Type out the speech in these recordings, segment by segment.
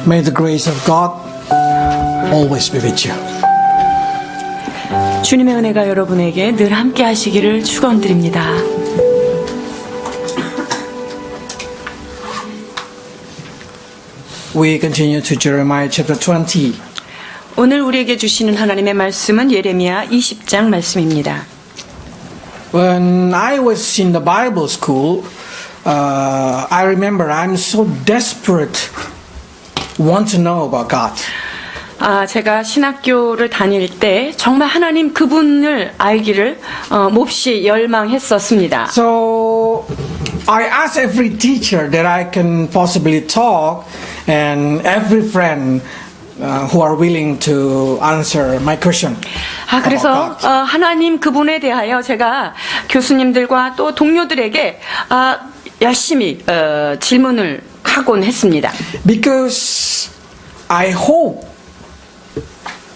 May the grace of God always be with you. 주님의 은혜가 여러분에게 늘 함께 하시기를 축원드립니다. We continue to Jeremiah chapter 20. 오늘 우리에게 주시는 하나님의 말씀은 예레미야 20장 말씀입니다. When I was in the Bible school, I remember I'm so desperate, want to know about God. 제가 신학교를 다닐 때 정말 하나님 그분을 알기를 몹시 열망했었습니다. So I asked every teacher that I can possibly talk, and every friend who are willing to answer my question. 그래서 하나님 그분에 대하여 제가 교수님들과 또 동료들에게 열심히 질문을 하곤 했습니다. Because I hope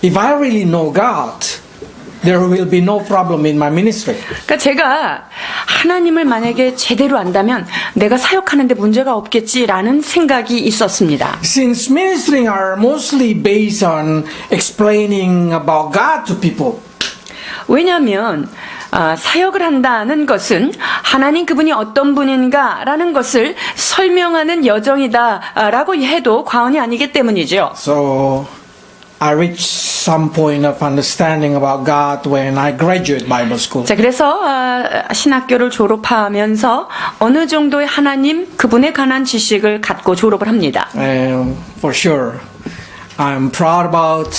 if I really know God, there will be no problem in my ministry. 그러니까 제가 하나님을 만약에 제대로 안다면 내가 사역하는데 문제가 없겠지라는 생각이 있었습니다. Since ministering are mostly based on explaining about God to people, 왜냐하면 사역을 한다는 것은 하나님 그분이 어떤 분인가라는 것을 설명하는 여정이다라고 해도 과언이 아니기 때문이죠. so I reached some point of understanding about God when I graduate Bible school. 자, 그래서 신학교를 졸업하면서 어느 정도의 하나님 그분에 관한 지식을 갖고 졸업을 합니다. And for sure, I'm proud about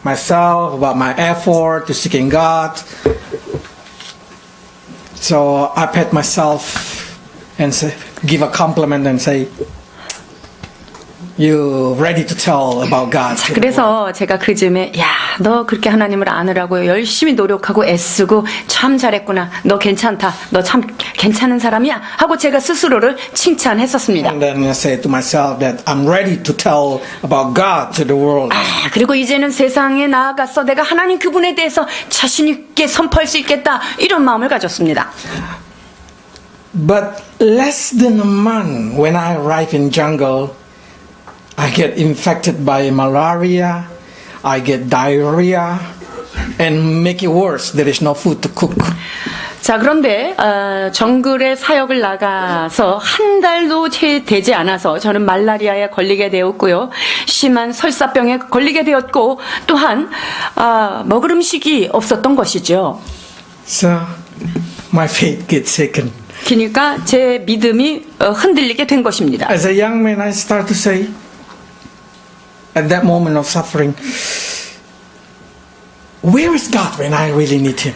myself, about my effort to seeking God. So I pat myself and say, give a compliment and say, you ready to tell about God. 자, 그래서 제가 그 즈음에 너 그렇게 하나님을 아느라고 열심히 노력하고 애쓰고 참 잘했구나. 너 괜찮다. 너 참 괜찮은 사람이야. 하고 제가 스스로를 칭찬했었습니다. And then I say to myself that I'm ready to tell about God to the world. 그리고 이제는 세상에 나아가서 내가 하나님 그분에 대해서 자신 있게 선포할 수 있겠다. 이런 마음을 가졌습니다. But less than a month when I arrive in jungle, I get infected by malaria, I get diarrhea, and make it worse, there is no food to cook. 자, 그런데 정글에 사역을 나가서 한 달도 채 되지 않아서 저는 말라리아에 걸리게 되었고요. 심한 설사병에 걸리게 되었고 또한 먹을 음식이 없었던 것이죠. So my faith gets shaken. 그러니까 제 믿음이 흔들리게 된 것입니다. As a young man, I start to say, at that moment of suffering, where is God when I really need Him?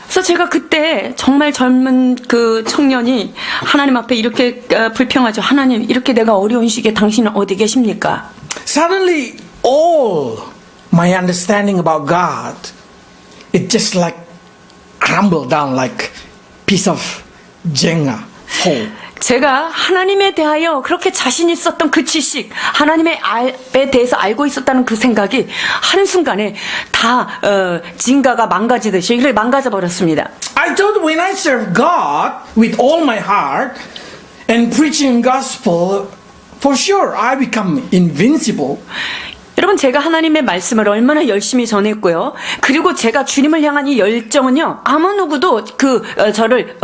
그래서 제가 그때 정말 젊은 그 청년이 하나님 앞에 이렇게 불평하죠. 하나님, 이렇게 내가 어려운 시기에 당신은 어디 계십니까? Suddenly, all my understanding about God, it just like crumbled down like piece of Jenga fall. 제가 하나님에 대하여 그렇게 자신 있었던 그 지식, 하나님에 대해서 알고 있었다는 그 생각이 한순간에 다 진가가 망가지듯이 그렇게 망가져 버렸습니다. I thought when I serve God with all my heart and preaching gospel, for sure I become invincible. 여러분, 제가 하나님의 말씀을 얼마나 열심히 전했고요. 그리고 제가 주님을 향한 이 열정은요, 아무 누구도 저를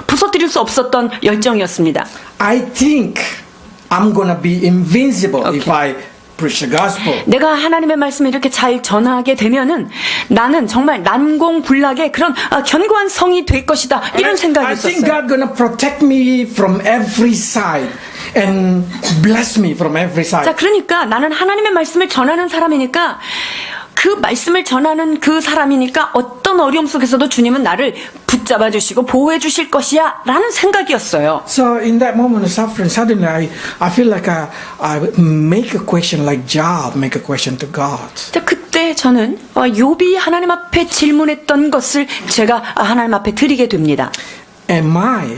부서뜨릴 수 없었던 열정이었습니다. I think I'm gonna be invincible if I preach the gospel. 내가 하나님의 말씀을 이렇게 잘 전하게 되면은 나는 정말 난공불락의 그런 견고한 성이 될 것이다. 이런 생각이 I think 있었어요. God gonna protect me from every side and bless me from every side. 자, 그러니까 나는 하나님의 말씀을 전하는 사람이니까 그 말씀을 전하는 그 사람이니까 어떤 어려움 속에서도 주님은 나를 붙잡아 주시고 보호해 주실 것이야 라는 생각이었어요. So in that moment of suffering, suddenly I feel like I make a question like Job make a question to God. 자, 그때 저는 욥이 하나님 앞에 질문했던 것을 제가 하나님 앞에 드리게 됩니다. Am I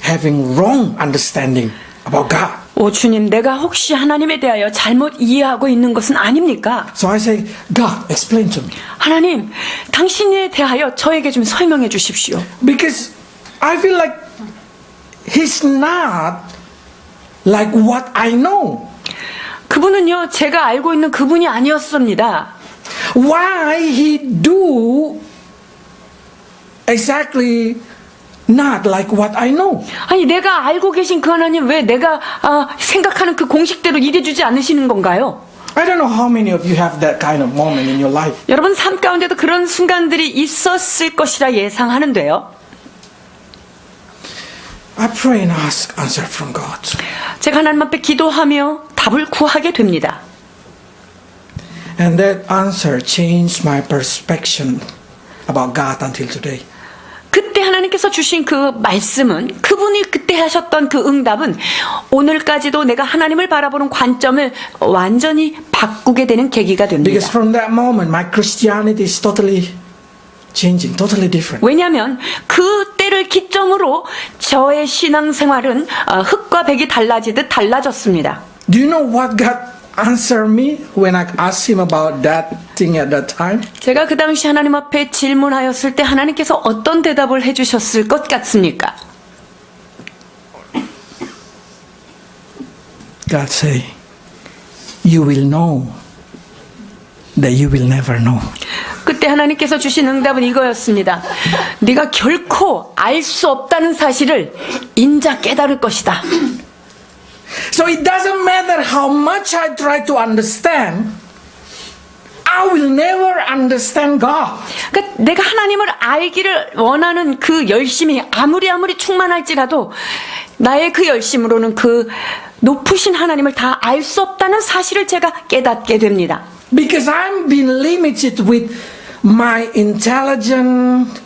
having wrong understanding about God? 오 주님, 내가 혹시 하나님에 대하여 잘못 이해하고 있는 것은 아닙니까? So I say, God, explain to me. 하나님, 당신에 대하여 저에게 좀 설명해 주십시오. Because I feel like he's not like what I know. 그분은요, 제가 알고 있는 그분이 아니었습니다. Why he do exactly not like what I know? 아니, 내가 알고 계신 그 하나님 왜 내가 생각하는 그 공식대로 일해주지 않으시는 건가요? I don't know how many of you have that kind of moment in your life. 여러분 삶 가운데도 그런 순간들이 있었을 것이라 예상하는데요. I pray and ask answer from God. 제가 하나님 앞에 기도하며 답을 구하게 됩니다. And that answer changed my perception about God until today. 그때 하나님께서 주신 그 말씀은, 그분이 그때 하셨던 그 응답은 오늘까지도 내가 하나님을 바라보는 관점을 완전히 바꾸게 되는 계기가 됩니다. Because from that moment, my Christianity is totally changing, totally different. 왜냐하면 그 때를 기점으로 저의 신앙생활은 흙과 백이 달라지듯 달라졌습니다. Do you know what God answered me when I asked Him about that thing at that time? 제가 그 당시 하나님 앞에 질문하였을 때 하나님께서 어떤 대답을 해주셨을 것 같습니까? God say, you will know that you will never know. 그때 하나님께서 주신 응답은 이거였습니다. 네가 결코 알 수 없다는 사실을 인자 깨달을 것이다. So it doesn't matter how much I try to understand, I will never understand God. 그러니까 내가 하나님을 알기를 원하는 그 열심이 아무리 충만할지라도 나의 그 열심으로는 그 높으신 하나님을 다 알 수 없다는 사실을 제가 깨닫게 됩니다. Because I'm being limited with my intelligence,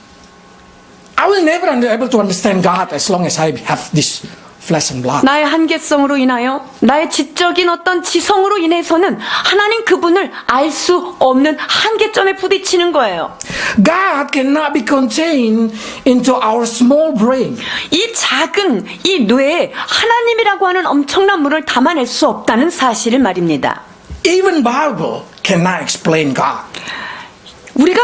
I will never be able to understand God as long as I have this flesh and blood. 나의 한계성으로 인하여 나의 지적인 어떤 지성으로 인해서는 하나님 그분을 알 수 없는 한계점에 부딪히는 거예요. God cannot be contained into our small brain. 이 작은 이 뇌에 하나님이라고 하는 엄청난 물을 담아낼 수 없다는 사실을 말입니다. Even Bible cannot explain God. 우리가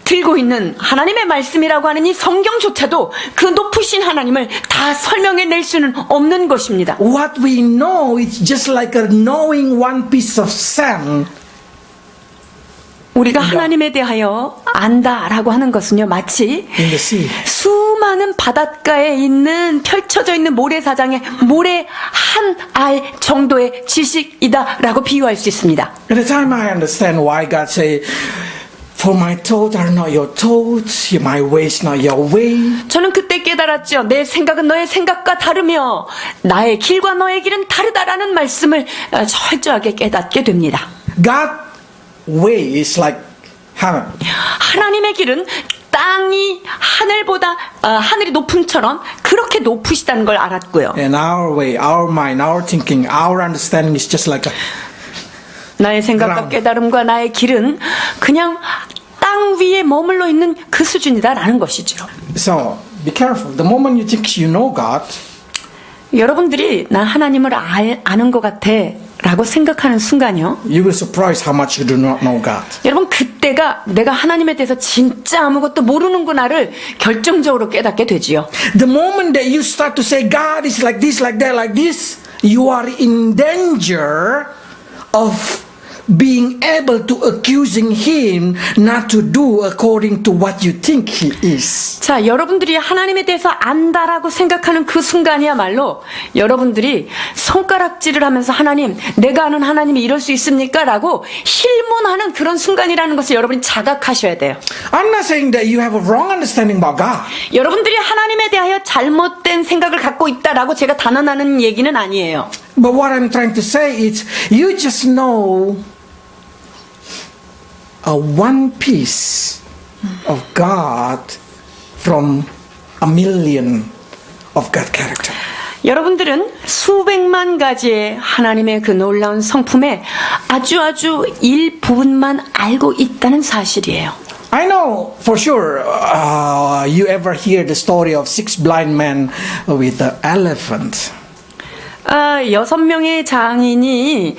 들고 있는 하나님의 말씀이라고 하는 이 성경조차도 그 높으신 하나님을 다 설명해낼 수는 없는 것입니다. What we know is just like a knowing one piece of sand. 우리가 하나님에 대하여 안다라고 하는 것은요, 마치 In the sea. 수많은 바닷가에 있는 펼쳐져 있는 모래사장의 모래 한 알 정도의 지식이다라고 비유할 수 있습니다. At the time I understand why God say, for my thoughts are not your thoughts, my ways not your way. 저는 그때 깨달았죠. 내 생각은 너의 생각과 다르며 나의 길과 너의 길은 다르다라는 말씀을 철저하게 깨닫게 됩니다. God's way is like heaven. 하나님의 길은 땅이 하늘보다 하늘이 높음처럼 그렇게 높으시다는 걸 알았고요. And our way, our mind, our thinking, our understanding is just like a 나의 생각과 ground. 깨달음과 나의 길은 그냥 땅 위에 머물러 있는 그 수준이다라는 것이죠. So be careful. The moment you think you know God, 여러분들이 난 하나님을 아는 것 같아 라고 생각하는 순간이요, you will surprise how much you do not know God. 여러분 그때가 내가 하나님에 대해서 진짜 아무것도 모르는구나를 결정적으로 깨닫게 되지요. The moment that you start to say God is like this, like that, like this, you are in danger of being able to accusing Him not to do according to what you think He is. 자, 여러분들이 하나님에 대해서 안다라고 생각하는 그 순간이야말로 여러분들이 손가락질을 하면서 하나님, 내가 아는 하나님이 이럴 수 있습니까? 라고 힐문하는 그런 순간이라는 것을 여러분이 자각하셔야 돼요. I'm not saying that you have a wrong understanding about God. 여러분들이 하나님에 대하여 잘못된 생각을 갖고 있다라고 제가 단언하는 얘기는 아니에요. But what I'm trying to say is you just know a one piece of God from a million of God character. 여러분들은 수백만 가지의 하나님의 그 놀라운 성품의 아주 일부분만 알고 있다는 사실이에요. I know for sure you ever hear the story of 6 blind men with the elephant. 여섯 명의 장인이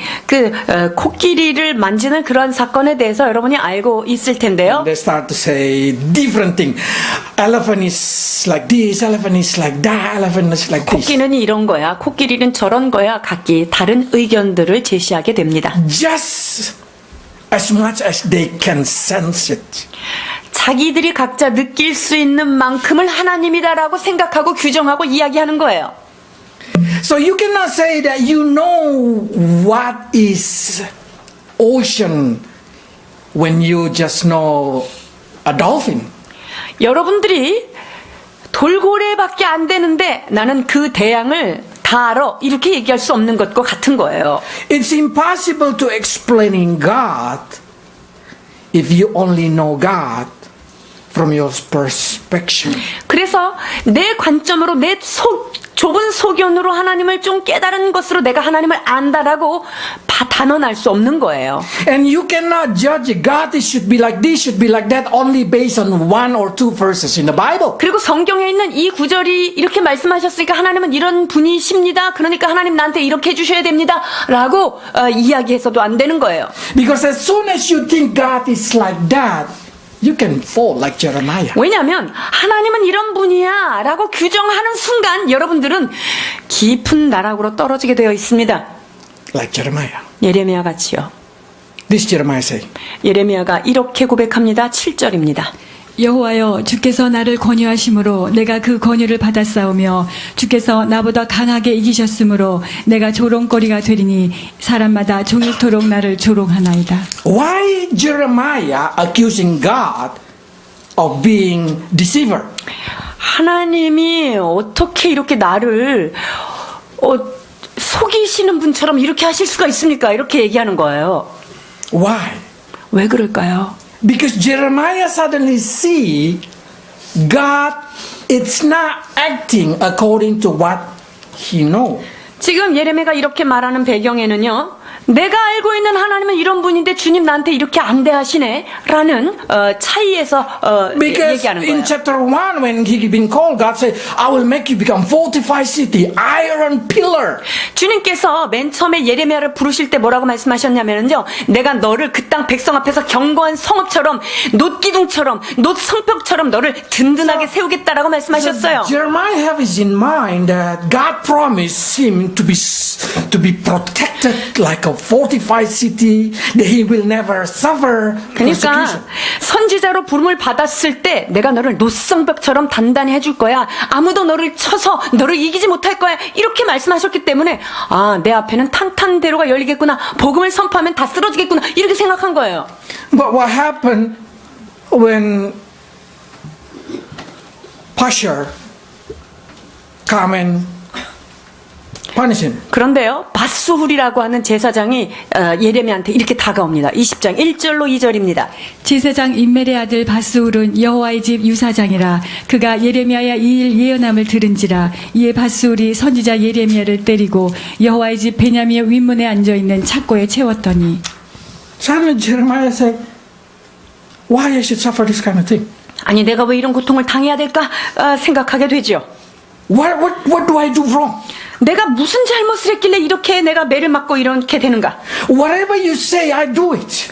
코끼리를 만지는 그런 사건에 대해서 여러분이 알고 있을 텐데요. They start to say different thing. Elephant is like this, elephant is like that, elephant is like this. 코끼리는 이런 거야, 코끼리는 저런 거야, 각기 다른 의견들을 제시하게 됩니다. Just as much as they can sense it. 자기들이 각자 느낄 수 있는 만큼을 하나님이다라고 생각하고 규정하고 이야기하는 거예요. So you cannot say that you know what is ocean when you just know a dolphin. 여러분들이 돌고래밖에 안 되는데 나는 그 대양을 다 알아, 이렇게 얘기할 수 없는 것과 같은 거예요. It's impossible to explaining God if you only know God from your perspective. 그래서 내 관점으로 내 좁은 소견으로 하나님을 좀 깨달은 것으로 내가 하나님을 안다라고 단언할 수 없는 거예요. And you cannot judge God should be like this, should be like that only based on one or two verses in the Bible. 그리고 성경에 있는 이 구절이 이렇게 말씀하셨으니까 하나님은 이런 분이십니다. 그러니까 하나님 나한테 이렇게 해주셔야 됩니다. 라고 이야기해서도 안 되는 거예요. Because as soon as you think God is like that, you can fall like Jeremiah. 왜냐하면 하나님은 이런 분이야 라고 규정하는 순간 여러분들은 깊은 나락으로 떨어지게 되어 있습니다. Like Jeremiah. 예레미야 같이요. This Jeremiah say, 예레미야가 이렇게 고백합니다. 7절입니다. 여호와여, 주께서 나를 권유하심으로 내가 그 권유를 받았사오며 주께서 나보다 강하게 이기셨으므로 내가 조롱거리가 되리니 사람마다 종일토록 나를 조롱하나이다. why Jeremiah accusing God of being deceiver? 하나님이 어떻게 이렇게 나를 속이시는 분처럼 이렇게 하실 수가 있습니까? 이렇게 얘기하는 거예요. Why? 왜 그럴까요? Because Jeremiah suddenly see God is not acting according to what he know. 지금 예레미야가 이렇게 말하는 배경에는요, 내가 알고 있는 하나님은 이런 분인데 주님 나한테 이렇게 안 대하시네 라는 차이에서 Because 얘기하는 in 거예요. chapter 1 when he been called, God said, I will make you become fortified city, iron pillar. 주님께서 맨 처음에 예레미야를 부르실 때 뭐라고 말씀하셨냐면요, 내가 너를 그 땅 백성 앞에서 견고한 성읍처럼 놋기둥처럼 놋성벽처럼 너를 든든하게 세우겠다라고 말씀하셨어요. Jeremiah have is in mind that God promised him to be protected like a fortified city, that he will never suffer 그러니까 persecution. 선지자로 부름을 받았을 때 내가 너를 놋성벽처럼 단단히 해줄 거야. 아무도 너를 쳐서 너를 이기지 못할 거야. 이렇게 말씀하셨기 때문에 내 앞에는 탄탄대로가 열리겠구나. 복음을 선포하면 다 쓰러지겠구나. 이렇게 생각한 거예요. But what happened when Pashur come and punish him? 그런데요, 바스훌이라고 하는 제사장이 예레미야한테 이렇게 다가옵니다. 20장 1절로 2절입니다. 제사장 임멜의 아들 바스울은 여호와의 집 유사장이라. 그가 예레미야의 이 일 예언함을 들은지라. 이에 바스울이 선지자 예레미야를 때리고 여호와의 집 베냐민의 윗문에 앉아있는 착고에 채웠더니. Suddenly Jeremiah said, why I should suffer this kind of thing? 아니 내가 왜 이런 고통을 당해야 될까 생각하게 되죠. What do I do wrong? 내가 무슨 잘못을 했길래 이렇게 내가 매를 맞고 이렇게 되는가? Whatever you say, I do it.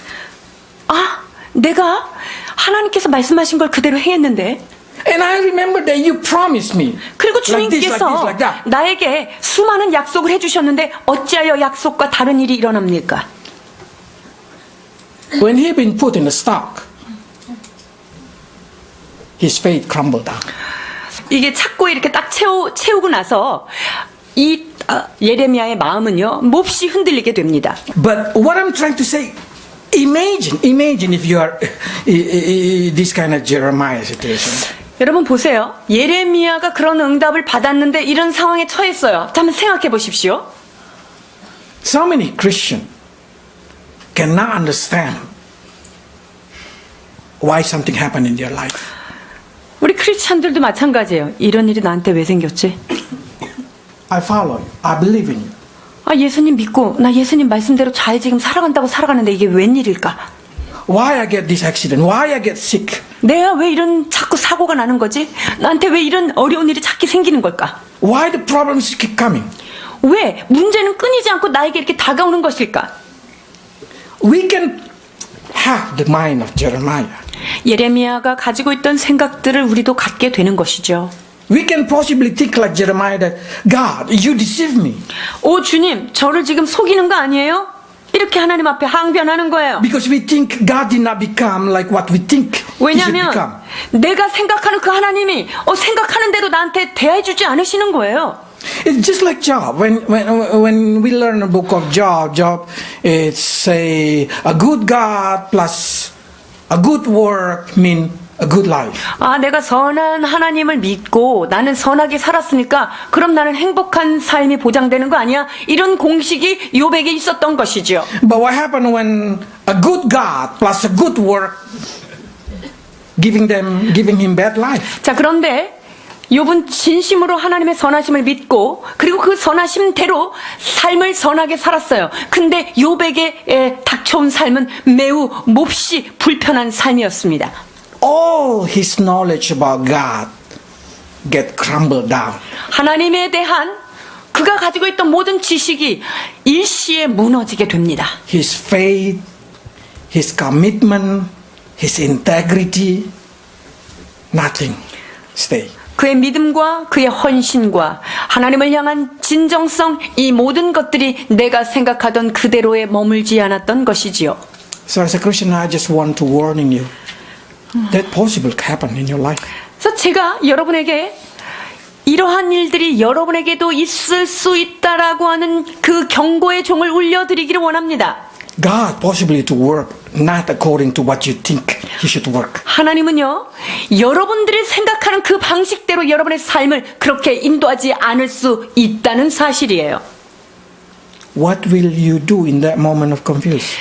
내가 하나님께서 말씀하신 걸 그대로 행했는데. And I remember that you promised me. 그리고 Like this, 주님께서 like that. 나에게 수많은 약속을 해주셨는데 어찌하여 약속과 다른 일이 일어납니까? When he been put in the stock, his faith crumbled down. 이게 착고에 이렇게 딱 채우고 나서 이 예레미야의 마음은요 몹시 흔들리게 됩니다. But what I'm trying to say, imagine if you are this kind of Jeremiah situation. 여러분 보세요. 예레미야가 그런 응답을 받았는데 이런 상황에 처했어요. 자, 한번 생각해 보십시오. So many Christians cannot understand why something happened in their life. 우리 크리스찬들도 마찬가지예요. 이런 일이 나한테 왜 생겼지? I follow you. I believe in you. 예수님 믿고 나 예수님 말씀대로 잘 지금 살아간다고 살아가는데 이게 웬일일까? Why I get this accident? Why I get sick? 내가 왜 이런 자꾸 사고가 나는 거지? 나한테 왜 이런 어려운 일이 자꾸 생기는 걸까? Why the problems keep coming? 왜 문제는 끊이지 않고 나에게 이렇게 다가오는 것일까? We can have the mind of Jeremiah. 예레미야가 가지고 있던 생각들을 우리도 갖게 되는 것이죠. We can possibly think like Jeremiah that, God, you deceive me. 오 주님, 저를 지금 속이는 거 아니에요? 이렇게 하나님 앞에 항변하는 거예요. Because we think God did not become like what we think he should become. 왜냐하면 내가 생각하는 그 하나님이 생각하는 대로 나한테 대해주지 않으시는 거예요. It's just like Job. When we learn the book of Job, Job is say a good God plus a good work mean a good life. 내가 선한 하나님을 믿고 나는 선하게 살았으니까 그럼 나는 행복한 삶이 보장되는 거 아니야? 이런 공식이 욥에게 있었던 것이죠. But what happened when a good God plus a good work giving him bad life? 자, 그런데 욥은 진심으로 하나님의 선하심을 믿고 그리고 그 선하심대로 삶을 선하게 살았어요. 근데 욥에게 닥쳐온 삶은 매우 몹시 불편한 삶이었습니다. All his knowledge about God get crumbled down. 하나님에 대한 그가 가지고 있던 모든 지식이 일시에 무너지게 됩니다. His faith, his commitment, his integrity, nothing stay. 그의 믿음과 그의 헌신과 하나님을 향한 진정성, 이 모든 것들이 내가 생각하던 그대로에 머물지 않았던 것이지요. So as a Christian, I just want to warning you that possible happen in your life. 그래서 제가 여러분에게 이러한 일들이 여러분에게도 있을 수 있다라고 하는 그 경고의 종을 울려드리기를 원합니다. God possibly to work not according to what you think he should work. 하나님은요, 여러분들이 생각하는 그 방식대로 여러분의 삶을 그렇게 인도하지 않을 수 있다는 사실이에요. What will you do in that moment of confusion?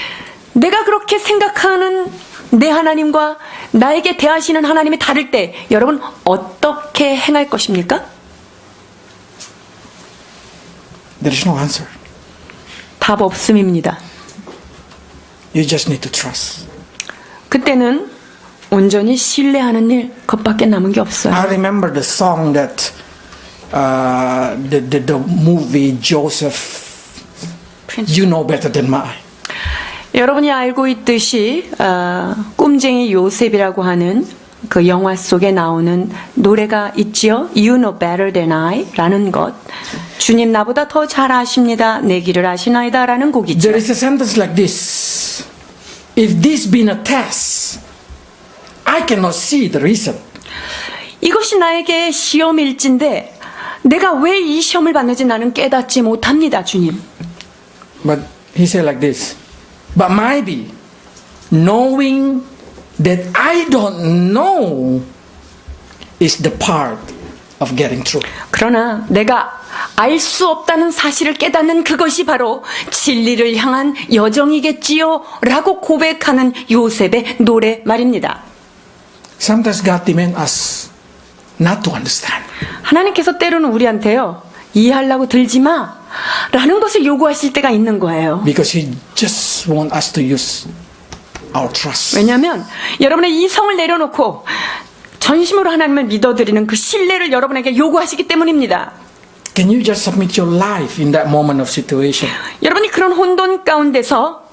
내가 그렇게 생각하는 내 하나님과 나에게 대하시는 하나님이 다를 때 여러분 어떻게 행할 것입니까? There is no answer. 답 없음입니다. You just need to trust. 그때는 온전히 신뢰하는 일 그것밖에 남은 게 없어요. I remember the song that the movie Joseph, You Know Better Than Mine. 여러분이 알고 있듯이 꿈쟁이 요셉이라고 하는 그 영화 속에 나오는 노래가 있지요. You know better than I 라는 것. 주님 나보다 더 잘 아십니다. 내 길을 아시나이다 라는 곡이죠. There is a sentence like this. If this been a test, I cannot see the reason. 이것이 나에게 시험일진데 내가 왜 이 시험을 받는지 나는 깨닫지 못합니다. 주님. But he said like this. But maybe knowing that I don't know is the part of getting through. 그러나 내가 알 수 없다는 사실을 깨닫는 그것이 바로 진리를 향한 여정이겠지요 라고 고백하는 요셉의 노래 말입니다. Sometimes God demands us not to understand. 하나님께서 때로는 우리한테요, 이해하려고 들지 마 라는 것을 요구하실 때가 있는 거예요. Because He just wants us to use our trust. 왜냐하면 여러분의 이성을 내려놓고 전심으로 하나님을 믿어드리는 그 신뢰를 여러분에게 요구하시기 때문입니다. Can you just submit your life in that moment of situation? 여러분이 그런 혼돈 가운데서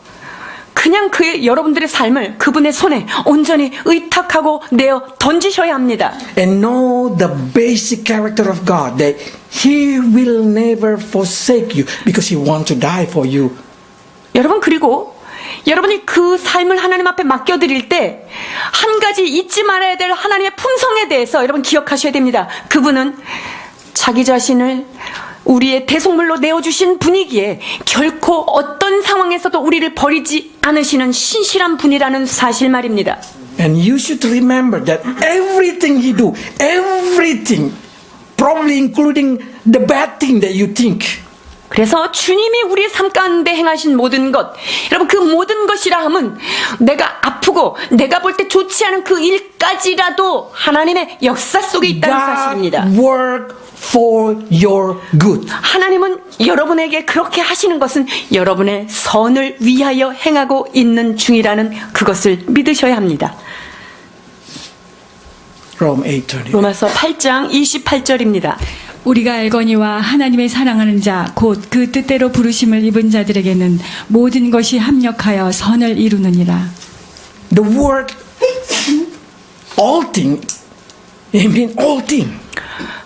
그냥 여러분들의 삶을 그분의 손에 온전히 의탁하고 내어 던지셔야 합니다. And know the basic character of God, that He will never forsake you because He wants to die for you. 여러분, 그리고 여러분이 그 삶을 하나님 앞에 맡겨드릴 때 한 가지 잊지 말아야 될 하나님의 품성에 대해서 여러분 기억하셔야 됩니다. 그분은 자기 자신을 우리의 대속물로 내어주신 분이기에 결코 어떤 상황에서도 우리를 버리지 않으시는 신실한 분이라는 사실 말입니다. And you should remember that everything He do, everything, probably including the bad thing that you think, 그래서 주님이 우리의 삶 가운데 행하신 모든 것, 여러분 그 모든 것이라 함은 내가 아프고 내가 볼 때 좋지 않은 그 일까지라도 하나님의 역사 속에 있다는 사실입니다. God work for your good. 하나님은 여러분에게 그렇게 하시는 것은 여러분의 선을 위하여 행하고 있는 중이라는 그것을 믿으셔야 합니다. Rome 8:20. 로마서 8장 28절입니다. 우리가 알거니와 하나님의 사랑하는 자 곧 그 뜻대로 부르심을 입은 자들에게는 모든 것이 합력하여 선을 이루느니라. The word all thing, it means all thing.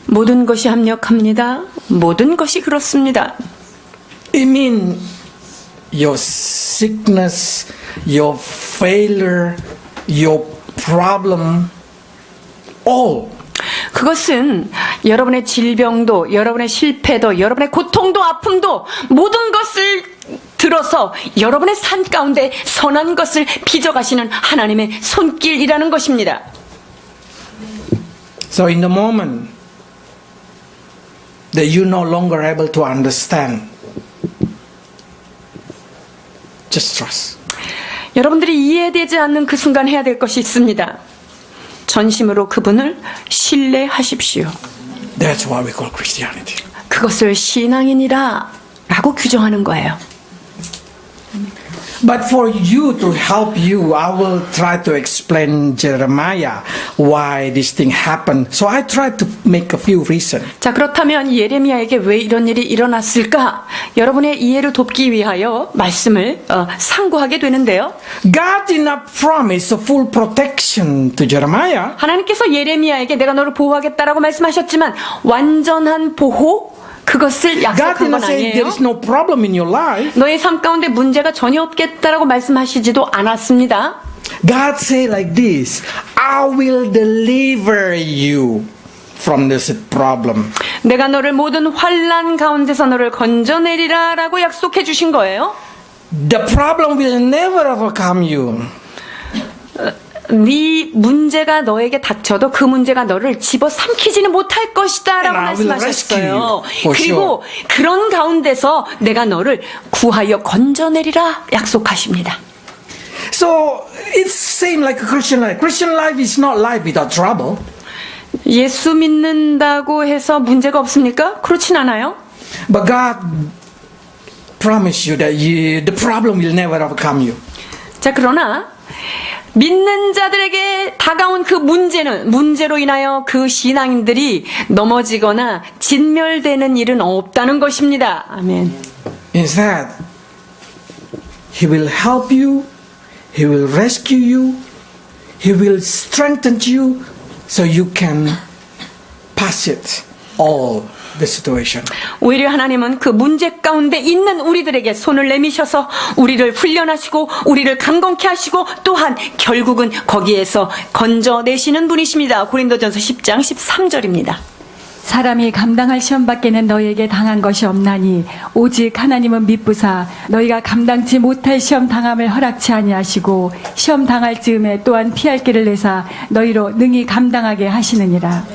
모든 것이 합력합니다. 모든 것이 그렇습니다. It means your sickness, your failure, your problem, all. 그것은 여러분의 질병도, 여러분의 실패도, 여러분의 고통도, 아픔도 모든 것을 들어서 여러분의 삶 가운데 선한 것을 빚어가시는 하나님의 손길이라는 것입니다. So in the moment that you're no longer able to understand, just trust. 여러분들이 이해되지 않는 그 순간 해야 될 것이 있습니다. 전심으로 그분을 신뢰하십시오. That's what we call Christianity. 그것을 신앙인이라 라고 규정하는 거예요. But for you, to help you, I will try to explain Jeremiah why this thing happened. So I try to make a few reasons. 자, 그렇다면 예레미야에게 왜 이런 일이 일어났을까? 여러분의 이해를 돕기 위하여 말씀을 상고하게 되는데요. God did not promise a full protection to Jeremiah. 하나님께서 예레미야에게 내가 너를 보호하겠다라고 말씀하셨지만 완전한 보호? 그것을 God did 약속한 not 건 say 아니에요. there is no problem in your life. 너의 삶 가운데 문제가 전혀 없겠다라고 말씀하시지도 않았습니다. God said like this, I will deliver you from this problem. 내가 너를 모든 환난 가운데서 너를 건져내리라라고 약속해 주신 거예요. The problem will never overcome you. 네 문제가 너에게 닥쳐도 그 문제가 너를 집어삼키지는 못할 것이다 라고 And I will 말씀하셨어요. rescue you, for 그리고 그런 가운데서 내가 너를 구하여 건져내리라 약속하십니다. So it's same like a Christian life. Christian life is not life without trouble. 예수 믿는다고 해서 문제가 없습니까? 그렇진 않아요. But God promised you that the problem will never overcome you. 자, 그러나 믿는 자들에게 다가온 그 문제로 인하여 그 신앙인들이 넘어지거나 진멸되는 일은 없다는 것입니다. 아멘. Instead, He will help you, He will rescue you, He will strengthen you so you can pass it all the situation. 오히려 하나님은 그 문제 가운데 있는 우리들에게 손을 내미셔서 우리를 훈련하시고 우리를 강건케 하시고 또한 결국은 거기에서 건져내시는 분이십니다. 고린도전서 10장 13절입니다. 사람이 감당할 시험 밖에는 너희에게 당한 것이 없나니 오직 하나님은 미쁘사 너희가 감당치 못할 시험 당함을 허락치 아니하시고 시험 당할 즈음에 또한 피할 길을 내사 너희로 능히 감당하게 하시느니라.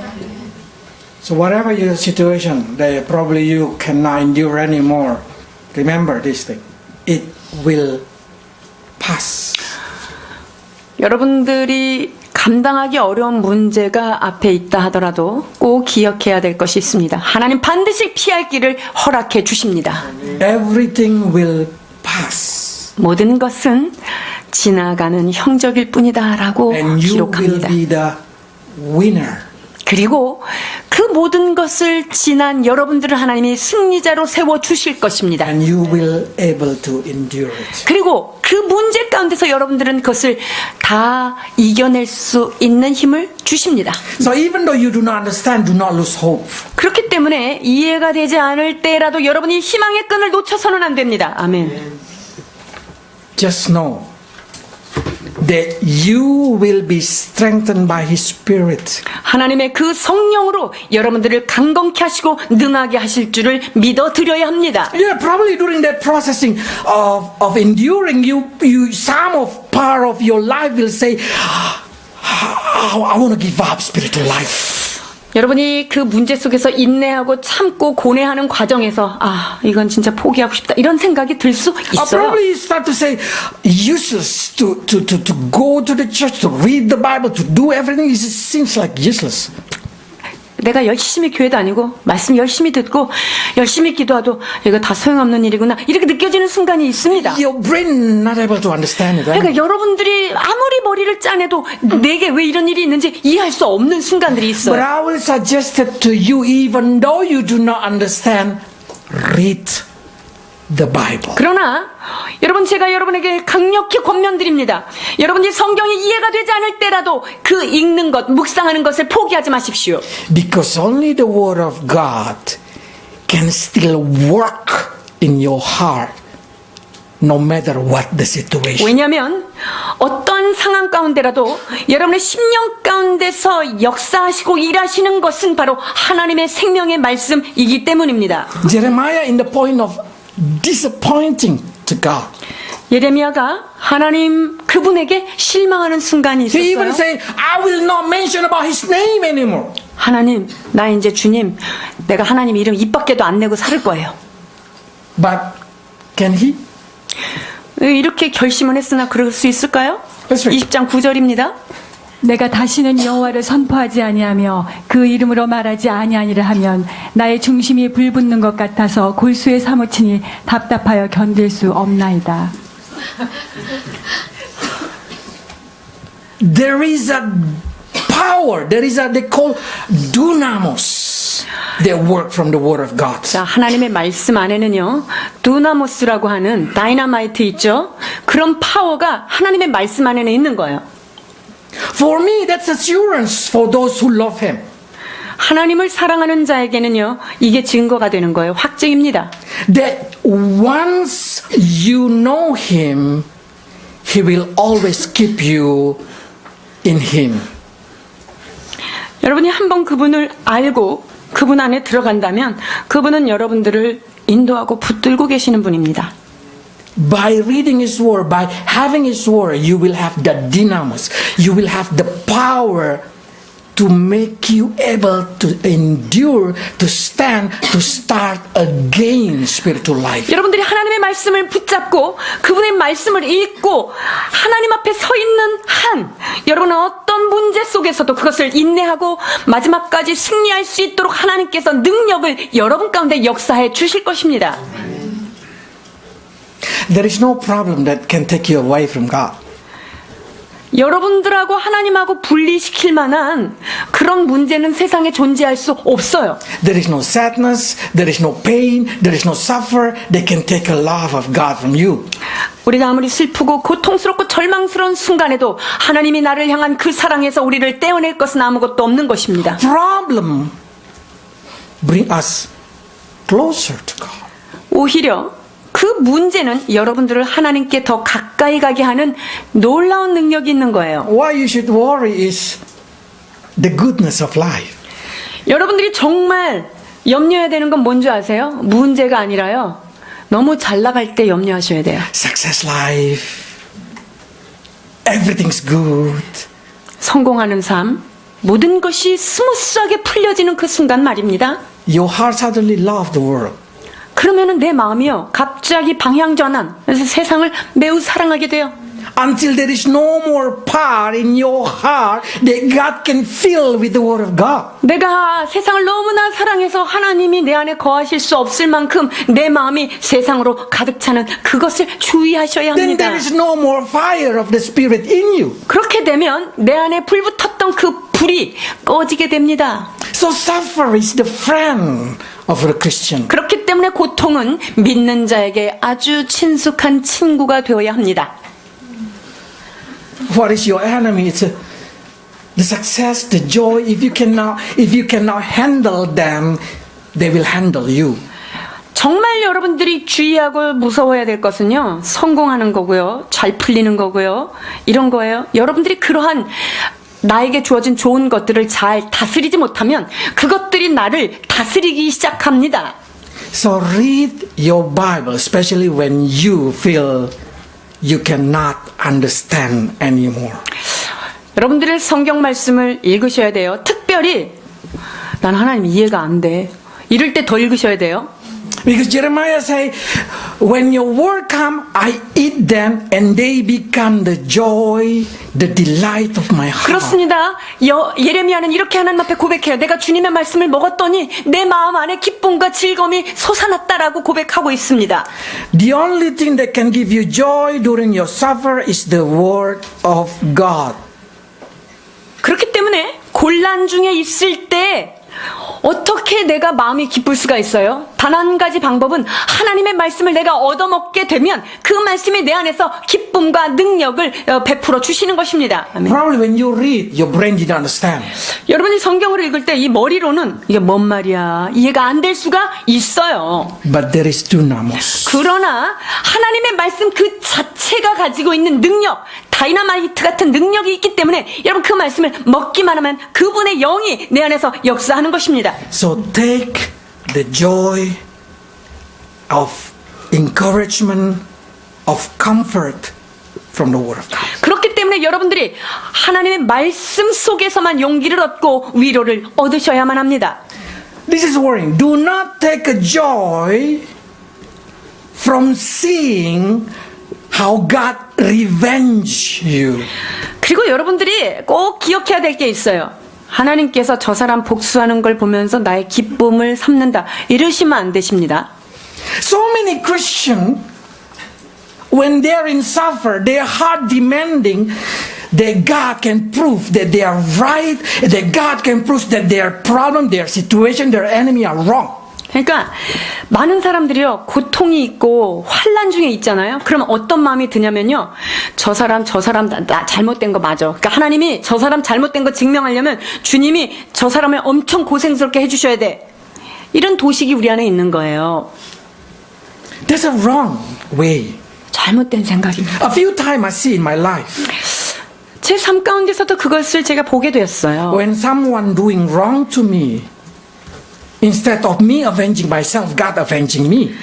So whatever your situation that probably you cannot endure anymore, remember this thing. It will pass. 여러분들이 감당하기 어려운 문제가 앞에 있다 하더라도 꼭 기억해야 될 것이 있습니다. 하나님 반드시 피할 길을 허락해 주십니다. Everything will pass. 모든 것은 지나가는 형적일 뿐이다라고 And you will 기록합니다. be the winner. 그리고 그 모든 것을 지난 여러분들을 하나님이 승리자로 세워 주실 것입니다. And you will able to endure it. 그리고 그 문제 가운데서 여러분들은 그것을 다 이겨낼 수 있는 힘을 주십니다. So even though you do not understand, do not lose hope. 그렇기 때문에 이해가 되지 않을 때라도 여러분이 희망의 끈을 놓쳐서는 안 됩니다. 아멘. Just know that you will be strengthened by His Spirit. 하나님의 그 성령으로 여러분들을 강건케 하시고 능하게 하실 줄을 믿어 드려야 합니다. Yeah, probably during that processing of enduring, some of part of your life will say, I want to give up spiritual life. 여러분이 그 문제 속에서 인내하고 참고 고뇌하는 과정에서 이건 진짜 포기하고 싶다 이런 생각이 들 수 있어요. Probably you start to say useless to go to the church, to read the Bible, to do everything. It seems like useless. 내가 열심히 교회 다니고 말씀 열심히 듣고 열심히 기도해도 이거 다 소용없는 일이구나 이렇게 느껴지는 순간이 있습니다. Your brain not able to understand it. Right? 그러니까 여러분들이 아무리 머리를 짜내도 내게 왜 이런 일이 있는지 이해할 수 없는 순간들이 But 있어요. I will suggest it to you, even though you do not understand, read the Bible. 그러나 여러분 제가 여러분에게 강력히 권면드립니다. 여러분이 성경이 이해가 되지 않을 때라도 그 읽는 것, 묵상하는 것을 포기하지 마십시오. Because only the Word of God can still work in your heart, no matter what the situation. 왜냐하면 어떤 상황 가운데라도 여러분의 심령 가운데서 역사하시고 일하시는 것은 바로 하나님의 생명의 말씀이기 때문입니다. Jeremiah, in the point of disappointing to God, 예레미야가 하나님 그분에게 실망하는 순간이 he even 있었어요. said, I will not mention about his name anymore. 하나님, 나 이제 주님, 내가 하나님 이름 입 밖에도 안 내고 살 거예요. But can he? 이렇게 결심을 했으나 그럴 수 있을까요? That's right. 20장 9절입니다. 내가 다시는 여호와를 선포하지 아니하며 그 이름으로 말하지 아니하니라 하면 나의 중심이 불붙는 것 같아서 골수에 사무치니 답답하여 견딜 수 없나이다. There is a power, there is a, they call dunamis, that work from the Word of God. 자, 하나님의 말씀 안에는요, 두나모스라고 하는 다이너마이트 있죠? 그런 파워가 하나님의 말씀 안에는 있는 거예요. For me, that's assurance for those who love Him. 하나님을 사랑하는 자에게는요, 이게 증거가 되는 거예요. 확증입니다. That once you know Him, He will always keep you in Him. 여러분이 한번 그분을 알고 그분 안에 들어간다면 그분은 여러분들을 인도하고 붙들고 계시는 분입니다. By reading His Word, by having His Word, you will have the dynamis. You will have the power to make you able to endure, to stand, to start again spiritual life. 여러분들이 하나님의 말씀을 붙잡고 그분의 말씀을 읽고 하나님 앞에 서 있는 한 여러분은 어떤 문제 속에서도 그것을 인내하고 마지막까지 승리할 수 있도록 하나님께서 능력을 여러분 가운데 역사해 주실 것입니다. There is no problem that can take you away from God. 여러분들하고 하나님하고 분리시킬 만한 그런 문제는 세상에 존재할 수 없어요. There is no sadness, there is no pain, there is no suffer that can take a love of God from you. 우리가 아무리 슬프고 고통스럽고 절망스러운 순간에도 하나님이 나를 향한 그 사랑에서 우리를 떼어낼 것은 아무것도 없는 것입니다. Problem bring us closer to God. 오히려 그 문제는 여러분들을 하나님께 더 가까이 가게 하는 놀라운 능력이 있는 거예요. Why you should worry is the goodness of life. 여러분들이 정말 염려해야 되는 건 뭔지 아세요? 문제가 아니라요. 너무 잘 나갈 때 염려하셔야 돼요. Success life. Everything's good. 성공하는 삶, 모든 것이 스무스하게 풀려지는 그 순간 말입니다. Your heart suddenly love the world. 그러면은 내 마음이요, 갑자기 방향 전환, 그래서 세상을 매우 사랑하게 돼요. Until there is no more power in your heart that God can fill with the Word of God. 내가 세상을 너무나 사랑해서 하나님이 내 안에 거하실 수 없을 만큼 내 마음이 세상으로 가득 차는 그것을 주의하셔야 Then 합니다. there is no more fire of the Spirit in you. 그렇게 되면 내 안에 불붙었던 그 불이 꺼지게 됩니다. So suffer is the friend of a Christian. 그렇기 때문에 고통은 믿는 자에게 아주 친숙한 친구가 되어야 합니다. What is your enemy? It's the success, the joy. If you cannot handle them, they will handle you. 정말 여러분들이 주의하고 무서워야 될 것은요, 성공하는 거고요, 잘 풀리는 거고요, 이런 거예요. 여러분들이 그러한 나에게 주어진 좋은 것들을 잘 다스리지 못하면 그것들이 나를 다스리기 시작합니다. So read your Bible, especially when you feel you cannot understand anymore. 여러분들의 성경 말씀을 읽으셔야 돼요. 특별히 난 하나님 이해가 안 돼. 이럴 때 더 읽으셔야 돼요. Because Jeremiah say, When your word come, I eat them and they become the joy, the delight of my heart. 그렇습니다. 예레미야는 이렇게 하나님 앞에 고백해요. 내가 주님의 말씀을 먹었더니 내 마음 안에 기쁨과 즐거움이 솟아났다라고 고백하고 있습니다. The only thing that can give you joy during your suffer is the word of God. 그렇기 때문에 곤란 중에 있을 때 어떻게 내가 마음이 기쁠 수가 있어요? 단 한 가지 방법은 하나님의 말씀을 내가 얻어먹게 되면 그 말씀이 내 안에서 기쁨과 능력을 베풀어 주시는 것입니다. 아멘. Probably when you read, your brain didn't understand. 여러분이 성경을 읽을 때 이 머리로는 이게 뭔 말이야 이해가 안 될 수가 있어요. But there is dunamis. 그러나 하나님의 말씀 그 자체가 가지고 있는 능력, 다이너마이트 같은 능력이 있기 때문에 여러분 그 말씀을 먹기만 하면 그분의 영이 내 안에서 역사하는 것입니다. So take the joy of encouragement, of comfort from the word of God. 그렇기 때문에 여러분들이 하나님의 말씀 속에서만 용기를 얻고 위로를 얻으셔야만 합니다. This is warning. Do not take a joy from seeing how God revenge you. 그리고 여러분들이 꼭 기억해야 될 게 있어요. 하나님께서 저 사람 복수하는 걸 보면서 나의 기쁨을 삼는다. 이러시면 안 되십니다. So many Christians, when they are in suffer, their heart demanding that God can prove that they are right, that God can prove that their problem, their situation, their enemy are wrong. 그러니까 많은 사람들이요 고통이 있고 환난 중에 있잖아요. 그러면 어떤 마음이 드냐면요, 저 사람 나 잘못된 거 맞아. 그러니까 하나님이 저 사람 잘못된 거 증명하려면 주님이 저 사람을 엄청 고생스럽게 해주셔야 돼. 이런 도식이 우리 안에 있는 거예요. That's a wrong way. 잘못된 생각입니다. A few times I see in my life, 제 삶 가운데서도 그것을 제가 보게 되었어요. when someone doing wrong to me, instead of me avenging myself, God avenging me.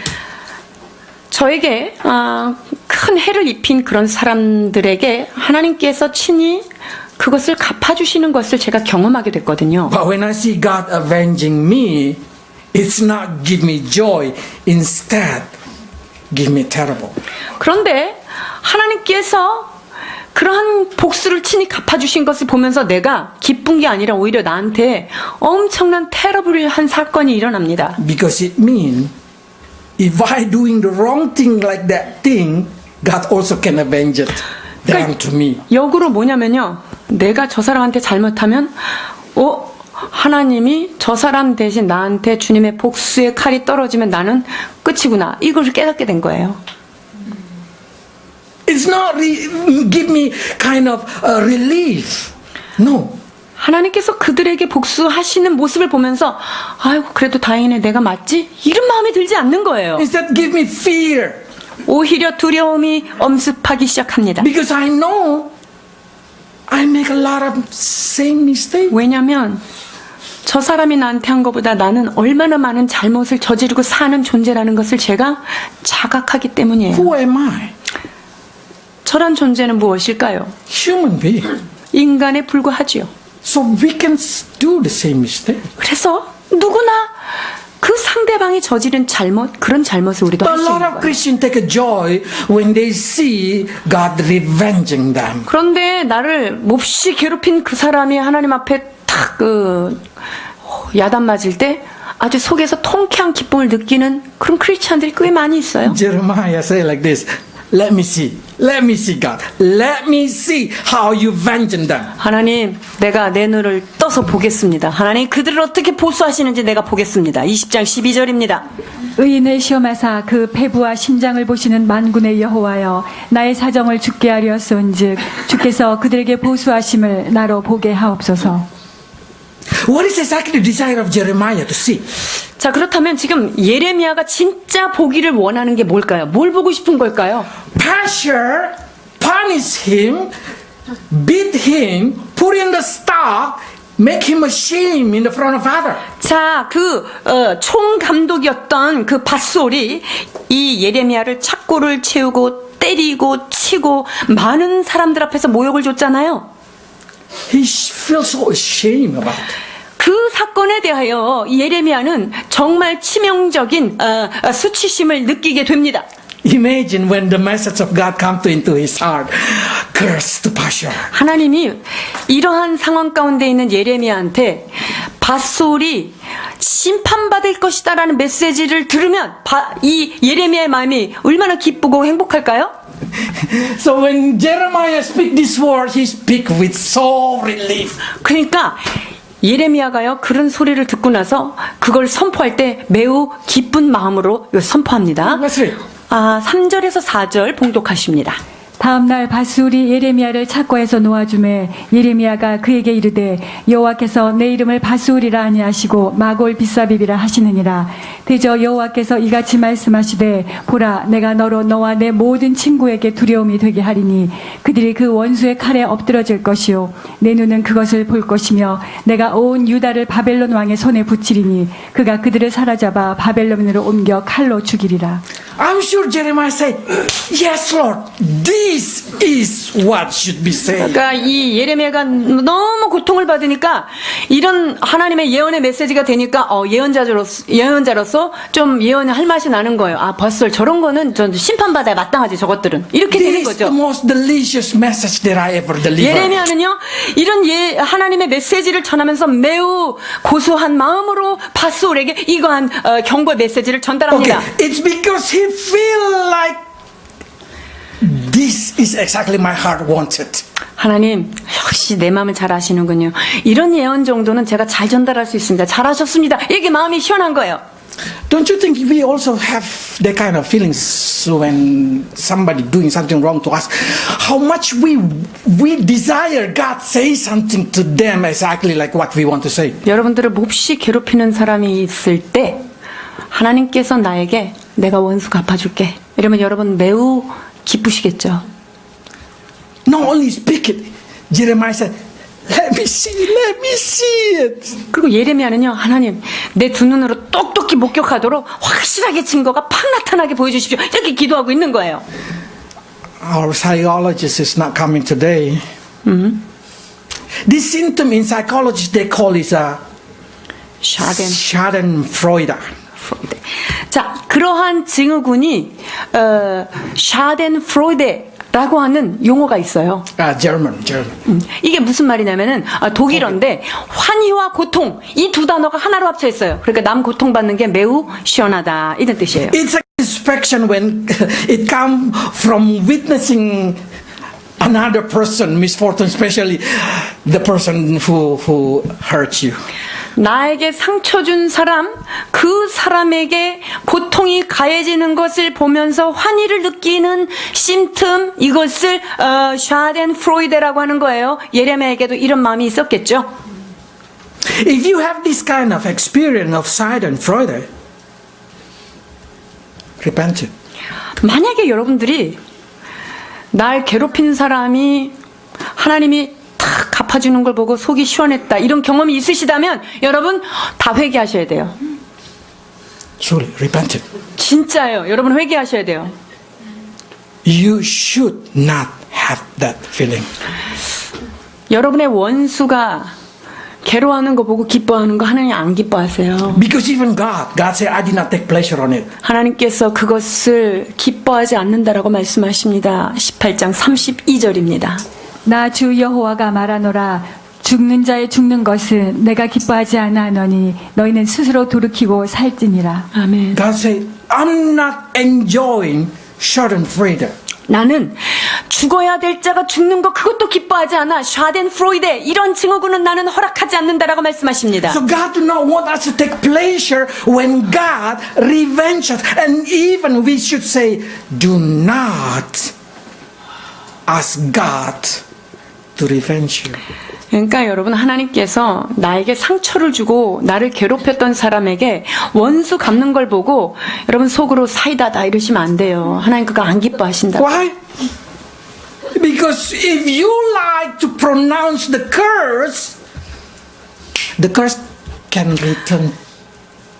저에게 큰 해를 입힌 그런 사람들에게 하나님께서 친히 그것을 갚아주시는 것을 제가 경험하게 됐거든요. But when I see God avenging me, it's not give me joy. Instead, give me terrible. 그런데 하나님께서 그러한 복수를 친히 갚아주신 것을 보면서 내가 기쁜 게 아니라 오히려 나한테 엄청난 테러블한 사건이 일어납니다. Because it means if I doing the wrong thing like that thing, God also can avenge it down to me. 역으로 뭐냐면요, 내가 저 사람한테 잘못하면 하나님이 저 사람 대신 나한테 주님의 복수의 칼이 떨어지면 나는 끝이구나, 이걸 깨닫게 된 거예요. It's not give me kind of relief. No. 하나님께서 그들에게 복수하시는 모습을 보면서 아이고 그래도 다행이네 내가 맞지? 이런 마음이 들지 않는 거예요. Instead, give me fear. 오히려 두려움이 엄습하기 시작합니다. Because I know I make a lot of same mistake. 왜냐하면 저 사람이 나한테 한 것보다 나는 얼마나 많은 잘못을 저지르고 사는 존재라는 것을 제가 자각하기 때문이에요. Who am I? 저런 존재는 무엇일까요? Human being. 인간에 불과하지요. So we can do the same mistake. 그래서 누구나 그 상대방이 저지른 잘못, 그런 잘못을 우리도 할 But 수 a 있는 lot of 거예요. Christians take a joy when they see God revenging them. 그런데 나를 몹시 괴롭힌 그 사람이 하나님 앞에 탁 야단 맞을 때 아주 속에서 통쾌한 기쁨을 느끼는 그런 크리스찬들이 꽤 많이 있어요. Jeremiah say like this, let me see God, let me see how you avenging them. 하나님, 내가 내 눈을 떠서 보겠습니다. 하나님, 그들을 어떻게 보수하시는지 내가 보겠습니다. 20장 12절입니다. 의인을 시험하사 그 배부와 심장을 보시는 만군의 여호와여, 나의 사정을 죽게 하려었은즉 주께서 그들에게 보수하심을 나로 보게 하옵소서. What is exactly the desire of Jeremiah to see? 자, 그렇다면 지금 예레미야가 진짜 보기를 원하는 게 뭘까요? 뭘 보고 싶은 걸까요? Pasher punish him, beat him, put in the stock, make him ashamed in the front of others. 자, 총감독이었던 그 밧솔이 이 예레미야를 착고를 채우고 때리고 치고 많은 사람들 앞에서 모욕을 줬잖아요. He feels so ashamed about it. 그 사건에 대하여 예레미야는 정말 치명적인 수치심을 느끼게 됩니다. Imagine when the message of God come into his heart, curse the passion. 하나님이 이러한 상황 가운데 있는 예레미야한테 밧솔이 심판받을 것이다라는 메시지를 들으면 이 예레미야의 마음이 얼마나 기쁘고 행복할까요? So when Jeremiah speak this word, he speak with so relief. 그러니까 예레미야가요 그런 소리를 듣고 나서 그걸 선포할 때 매우 기쁜 마음으로 선포합니다. Let's read. 3절에서 4절 봉독하십니다. 다음 날 밧술이 예레미야를 착고해서 놓아주매 예레미야가 그에게 이르되 여호와께서 내 이름을 밧술이라 아니하시고 마골 비사비비라 하시느니라. 대저 여호와께서 이같이 말씀하시되 보라 내가 너로 너와 내 모든 친구에게 두려움이 되게 하리니 그들이 그 원수의 칼에 엎드러질 것이요 내 눈은 그것을 볼 것이며 내가 온 유다를 바벨론 왕의 손에 붙이리니 그가 그들을 사로잡아 바벨론으로 옮겨 칼로 죽이리라. I'm sure Jeremiah said, yes, Lord, this is what should be said. 그러니까 이 예레미야가 너무 고통을 받으니까 이런 하나님의 예언의 메시지가 되니까 예언자로서 좀 예언을 할 맛이 나는 거예요. 벌써 저런 거는 전 심판받아야 마땅하지 저것들은 이렇게 되는 This is the 거죠. most delicious message that I ever delivered. 예레미야는요 이런 하나님의 메시지를 전하면서 매우 고소한 마음으로 밧솔에게 이러한 경고의 메시지를 전달합니다. Okay, it's because he feel like this is exactly my heart wanted. 하나님 역시 내 마음을 잘 아시는군요. 이런 예언 정도는 제가 잘 전달할 수 있습니다. 잘하셨습니다. 이게 마음이 시원한 거예요. Don't you think we also have that kind of feelings when somebody doing something wrong to us? How much we desire God say something to them exactly like what we want to say. 여러분들을 몹시 괴롭히는 사람이 있을 때 하나님께서 나에게 내가 원수 갚아줄게 이러면 여러분 매우 기쁘시겠죠. Not only speak it, Jeremiah said, let me see it. 그리고 예레미야는요 하나님 내 두 눈으로 똑똑히 목격하도록 확실하게 증거가 팍 나타나게 보여주십시오 이렇게 기도하고 있는 거예요. Our psychologist is not coming today. This symptom in psychology they call is Schadenfreude. 자, 그러한 증후군이 샤덴프로이데라고 하는 용어가 있어요. German. 이게 무슨 말이냐면은 독일어인데 환희와 고통 이 두 단어가 하나로 합쳐 있어요. 그러니까 남 고통받는 게 매우 시원하다 이런 뜻이에요. It's a satisfaction when it comes from witnessing another person misfortune, especially the person who hurt you. 나에게 상처 준 사람, 그 사람에게 고통이 가해지는 것을 보면서 환희를 느끼는 심틈, 이것을 샤덴프로이데라고 하는 거예요. 예레미야에게도 이런 마음이 있었겠죠. If you have this kind of experience of Schadenfreude, repent it. 만약에 여러분들이 날 괴롭힌 사람이 하나님이 탁 갚아주는 걸 보고 속이 시원했다 이런 경험이 있으시다면 여러분 다 회개하셔야 돼요. Truly, repent it. 진짜예요. 여러분 회개하셔야 돼요. You should not have that feeling. 여러분의 원수가 괴로워하는 거 보고 기뻐하는 거 하나님 안 기뻐하세요. Because even God said, I did not take pleasure on it. 하나님께서 그것을 기뻐하지 않는다라고 말씀하십니다. 18장 32절입니다. 나 주 여호와가 말하노라 죽는 자의 죽는 것은 내가 기뻐하지 아나하노니 너희는 스스로 돌이키고 살지니라. 아멘. God said, I'm not enjoying Schadenfreude. 나는 죽어야 될 자가 죽는 거 그것도 기뻐하지 않아. 샤덴프로이데 이런 증후군은 나는 허락하지 않는다라고 말씀하십니다. So God do not want us to take pleasure when God revenge us. And even we should say, do not ask God to revenge you. 그러니까 여러분 하나님께서 나에게 상처를 주고 나를 괴롭혔던 사람에게 원수 갚는 걸 보고 여러분 속으로 사이다다 이러시면 안 돼요. 하나님 그거 안 기뻐하신다. Why? Because if you like to pronounce the curse can return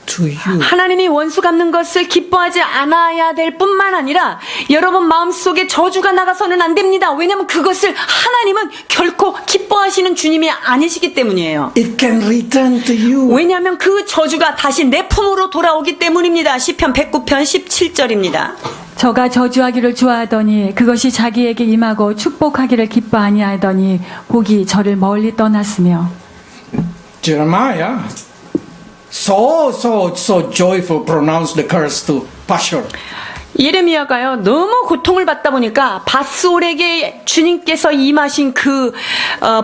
to you. 하나님이 원수 갚는 것을 기뻐하지 않아야 될 뿐만 아니라 여러분 마음속에 저주가 나가서는 안 됩니다. 왜냐하면 그것을 하나님은 결코 기뻐하시는 주님이 아니시기 때문이에요. It can return to you. 왜냐하면 그 저주가 다시 내 품으로 돌아오기 때문입니다. 시편 109편 17절입니다. 저가 저주하기를 좋아하더니 그것이 자기에게 임하고 축복하기를 기뻐 아니하더니 복이 저를 멀리 떠났으며 Jeremiah, so joyful pronounced the curse to Pashur. 예레미야가요 너무 고통을 받다 보니까 밧솔에게 주님께서 임하신 그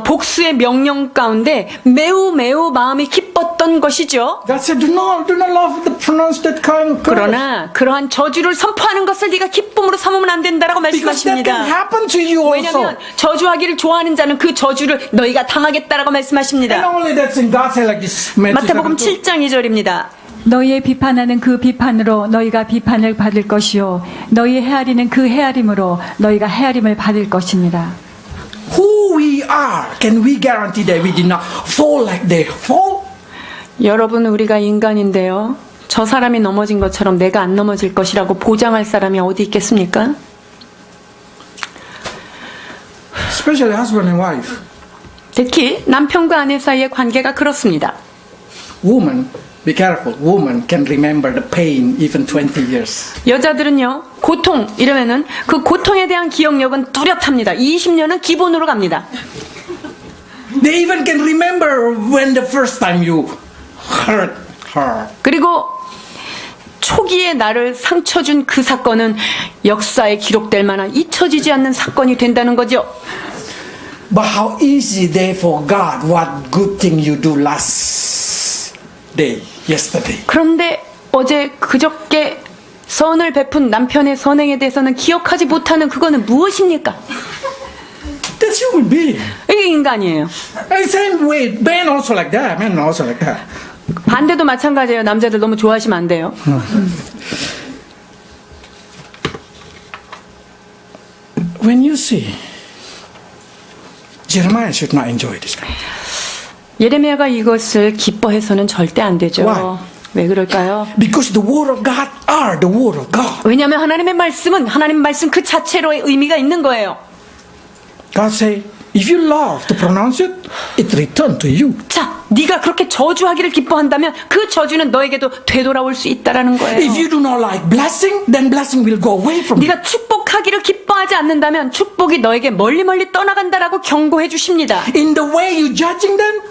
복수의 명령 가운데 매우 마음이 기뻤던 것이죠. God said, do not love to pronounce that kind of curse. 그러나 그러한 저주를 선포하는 것을 네가 기쁨으로 삼으면 안 된다라고 Because that can 말씀하십니다. happen to you also. 왜냐하면 저주하기를 좋아하는 자는 그 저주를 너희가 당하겠다라고 And 말씀하십니다. only that's in God said like this. Matthew 마태복음 7:2. 7장 2절입니다. 너희의 비판하는 그 비판으로 너희가 비판을 받을 것이요 너희 헤아리는 그 헤아림으로 너희가 헤아림을 받을 것이니라. Who we are, can we guarantee that we did not fall like they fall? 여러분 우리가 인간인데요. 저 사람이 넘어진 것처럼 내가 안 넘어질 것이라고 보장할 사람이 어디 있겠습니까? Especially husband and wife. 특히 남편과 아내 사이의 관계가 그렇습니다. Woman, be careful. Woman can remember the pain even 20 years. 여자들은요, 고통 이러면은 그 고통에 대한 기억력은 뚜렷합니다. 20년은 기본으로 갑니다. They even can remember when the first time you hurt her. 그리고 초기에 나를 상처 준 그 사건은 역사에 기록될 만한 잊혀지지 않는 사건이 된다는 거죠. But how easy they forgot what good thing you do last day, yesterday. 그런데 어제 그저께 선을 베푼 남편의 선행에 대해서는 기억하지 못하는 그거는 무엇입니까? That's human being. 이게 인간이에요. And same way, men also like that. Men also like that. 반대도 마찬가지예요. 남자들 너무 좋아하시면 안 돼요. When you see, Jeremiah should not enjoy this kind of thing. 예레미야가 이것을 기뻐해서는 절대 안 되죠. Why? 왜 그럴까요? Because the word of God are the word of God. 왜냐하면 하나님의 말씀은 하나님 말씀 그 자체로의 의미가 있는 거예요. God say, if you love to pronounce it, it return to you. 자, 네가 그렇게 저주하기를 기뻐한다면 그 저주는 너에게도 되돌아올 수 있다라는 거예요. If you do not like blessing, then blessing will go away from you. 네가 축복하기를 기뻐하지 않는다면 축복이 너에게 멀리 떠나간다라고 경고해 주십니다. In the way you judging them,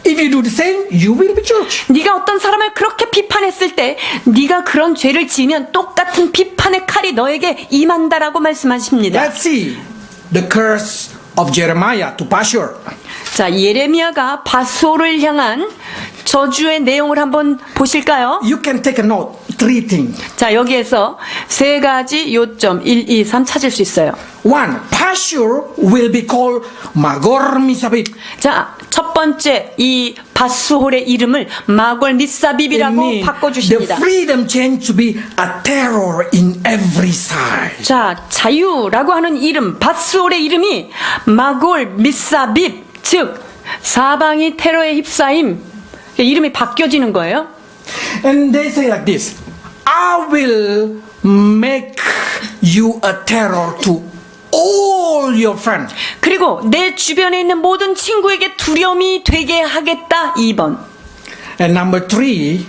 if you do the same, you will be judged. 네가 어떤 사람을 그렇게 비판했을 때 네가 그런 죄를 지으면 똑같은 비판의 칼이 너에게 임한다라고 말씀하십니다. Let's see the curse of Jeremiah to Pashur. 자, 예레미야가 밧솔을 향한 저주의 내용을 한번 보실까요? You can take a note, 3 things. 자, 여기에서 세 가지 요점 1, 2, 3 찾을 수 있어요. 1. Pashur will be called Magor Misabib. 자, 첫 번째 이 밧솔의 이름을 마골 미사빕이라고 바꿔주십니다. The freedom change to be a terror in every side. 자, 자유라고 하는 이름, 밧솔의 이름이 마골 미사빕, 즉 사방이 테러에 휩싸임, 이름이 바뀌어지는 거예요. And they say like this, I will make you a terror to all your friends. 그리고 내 주변에 있는 모든 친구에게 두려움이 되게 하겠다. 2번. And number 3,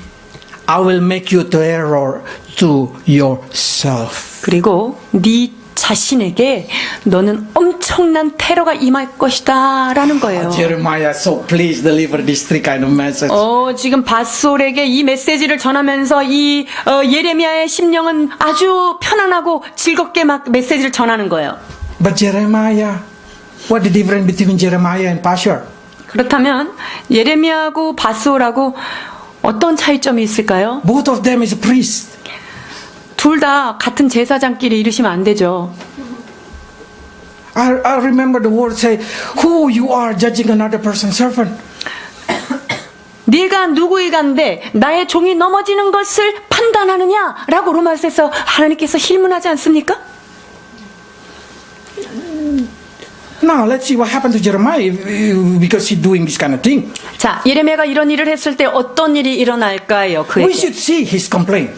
I will make you terror to yourself. 그리고 네 자신에게 너는 엄청난 테러가 임할 것이다 라는 거예요. Jeremiah, so please deliver this 3 kind of message. 지금 밧솔에게 이 메시지를 전하면서 이 예레미야의 심령은 아주 편안하고 즐겁게 막 메시지를 전하는 거예요. But Jeremiah, what the difference between Jeremiah and Pashur? 그렇다면 예레미야하고 밧솔하고 어떤 차이점이 있을까요? Both of them is a priest. 둘 다 같은 제사장끼리 이르시면 안 되죠. I remember the word say, who you are judging another person's servant. 네가 누구이간데 나의 종이 넘어지는 것을 판단하느냐라고 로마서에서 하나님께서 질문하지 않습니까? Now let's see what happened to Jeremiah because he's doing this kind of thing. 자, 예레미야가 이런 일을 했을 때 어떤 일이 일어날까요? We should see his complaint.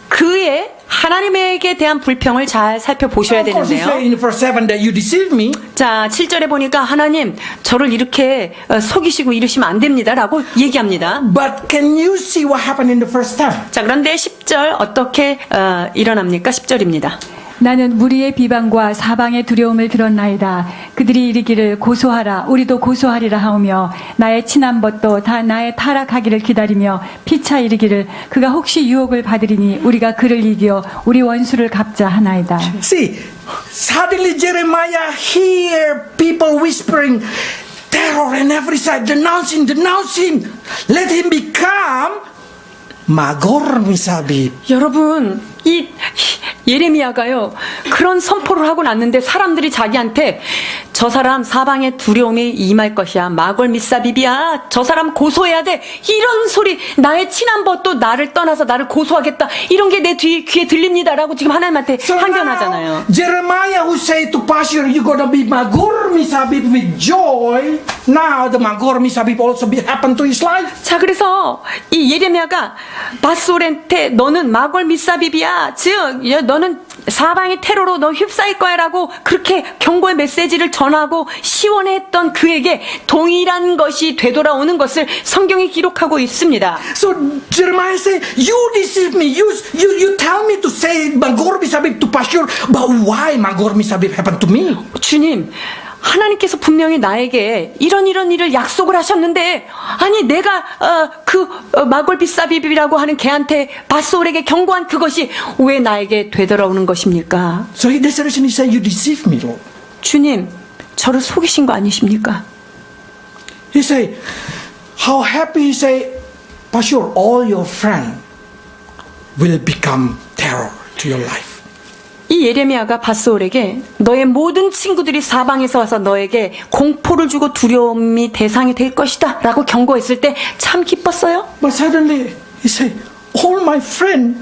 그의 하나님에게 대한 불평을 잘 살펴보셔야 Of course, he 되는데요. say in verse 7 that you deceive me. 자, 7절에 보니까 하나님 저를 이렇게 속이시고 이러시면 안 됩니다라고 얘기합니다. But can you see what happened in the first time? 자, 그런데 10절 어떻게 일어납니까? 10절입니다. 나는 무리의 비방과 사방의 두려움을 들었나이다. 그들이 이르기를 고소하라 우리도 고소하리라 하오며 나의 친한 벗도 다 나의 타락하기를 기다리며 피차 이르기를 그가 혹시 유혹을 받으리니 우리가 그를 이겨 우리 원수를 갚자 하나이다. See, suddenly Jeremiah hear people whispering terror on every side, denounce him, let him become Magor Misabib. 여러분, 이 예레미야가요 그런 선포를 하고 났는데 사람들이 자기한테 저 사람 사방에 두려움이 임할 것이야, 마골 미사비비야, 저 사람 고소해야 돼, 이런 소리, 나의 친한 벗도 나를 떠나서 나를 고소하겠다, 이런 게 내 귀에 들립니다라고 지금 하나님한테 So 항변하잖아요. now, Jeremiah who say to Pashur, you're gonna be Magor Misabib with joy. Now the Magor Misabib also happen to his life. 자, 그래서 이 예레미야가 바솔한테 너는 마골 미사비비야, 즉 너는 사방의 테러로 너 휩싸일 거야라고 그렇게 경고의 메시지를 전하고 시원했던 그에게 동일한 것이 되돌아오는 것을 성경이 기록하고 있습니다. So Jeremiah say, you deceive me. You tell me to say Magor Misabib to Pashur, but why Magor Misabib happened to me? 주님, 하나님께서 분명히 나에게 이런 일을 약속을 하셨는데, 아니 내가 마골 비사비비라고 하는 걔한테 바솔에게 경고한 그것이 왜 나에게 되돌아오는 것입니까? So that's the reason he said, you deceive me, Lord. 주님, 저를 속이신 거 아니십니까? He say, how happy he say, Pashur, all your friends will become terror to your life. 이 예레미야가 바스올에게 너의 모든 친구들이 사방에서 와서 너에게 공포를 주고 두려움이 대상이 될 것이다 라고 경고했을 때 참 기뻤어요. But suddenly he say, all my friends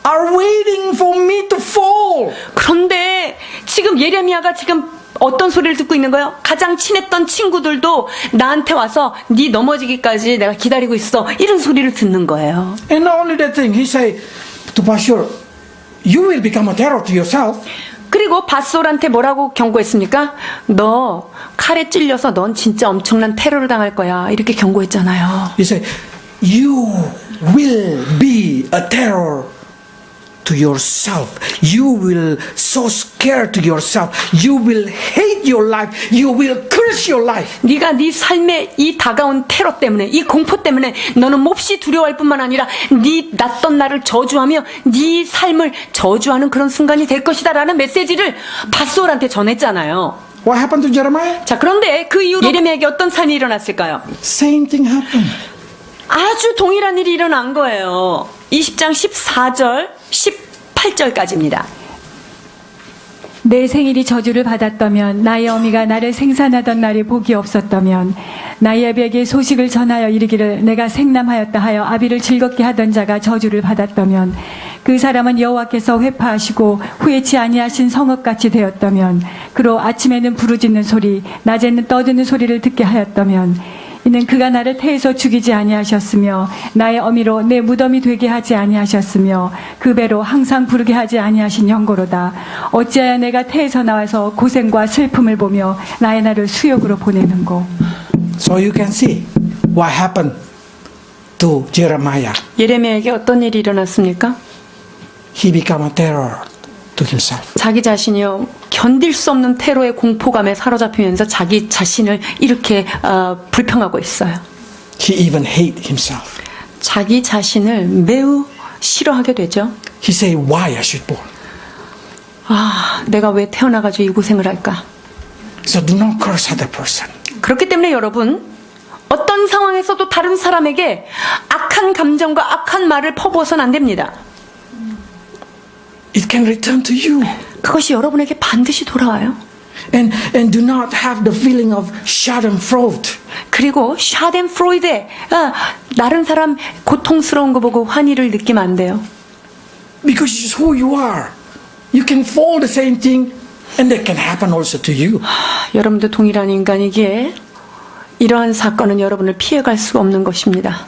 are waiting for me to fall. 그런데 지금 예레미야가 지금 어떤 소리를 듣고 있는 거예요? 가장 친했던 친구들도 나한테 와서 네 넘어지기까지 내가 기다리고 있어, 이런 소리를 듣는 거예요. And not only that thing, he say to Pashur, you will become a terror to yourself. 그리고 바솔한테 뭐라고 경고했습니까? 너 칼에 찔려서 넌 진짜 엄청난 테러를 당할 거야, 이렇게 경고했잖아요. He say, you will be a terror to yourself. You will so scared to yourself. You will hate your life. You will curse your life. 네가 네 삶에 이 다가온 테러 때문에, 이 공포 때문에 너는 몹시 두려워할 뿐만 아니라 네 낯선 나를 저주하며 네 삶을 저주하는 그런 순간이 될 것이다 라는 메시지를 바솔한테 전했잖아요. What happened to Jeremiah? 자, 그런데 그 이후로 예레미야에게 어떤 산이 일어났을까요? Same thing happened. 아주 동일한 일이 일어난 거예요. 20장 14절 18절까지입니다. 내 생일이 저주를 받았다면 나의 어미가 나를 생산하던 날이 복이 없었다면 나의 아비에게 소식을 전하여 이르기를 내가 생남하였다 하여 아비를 즐겁게 하던 자가 저주를 받았다면 그 사람은 여호와께서 회파하시고 후회치 아니하신 성읍같이 되었다면 그로 아침에는 부르짖는 소리 낮에는 떠드는 소리를 듣게 하였다면 이는 그가 나를 태에서 죽이지 아니하셨으며 나의 어미로 내 무덤이 되게 하지 아니하셨으며 그 배로 항상 부르게 하지 아니하신 영고로다. 어찌하여 내가 태에서 나와서 고생과 슬픔을 보며 나의 날을 수욕으로 보내는고. So you can see what happened to Jeremiah. 예레미야에게 어떤 일이 일어났습니까? He became a terror to himself. 자기 자신이요, 견딜 수 없는 테러의 공포감에 사로잡히면서 자기 자신을 이렇게 불평하고 있어요. He even hate himself. 자기 자신을 매우 싫어하게 되죠. He say, why I should born? 아, 내가 왜 태어나가지고 이 고생을 할까? So do not curse other person. 그렇기 때문에 여러분, 어떤 상황에서도 다른 사람에게 악한 감정과 악한 말을 퍼부어서는 안 됩니다. It can return to you. 그것이 여러분에게 반드시 돌아와요. And do not have the feeling of schadenfreude. 그리고 샤덴프로이데, 다른 사람 고통스러운 거 보고 환희를 느끼면 안 돼요. Because it's who you are. You can fall the same thing and that can happen also to you. 여러분도 동일한 인간이기에 이러한 사건은 여러분을 피해갈 수가 없는 것입니다.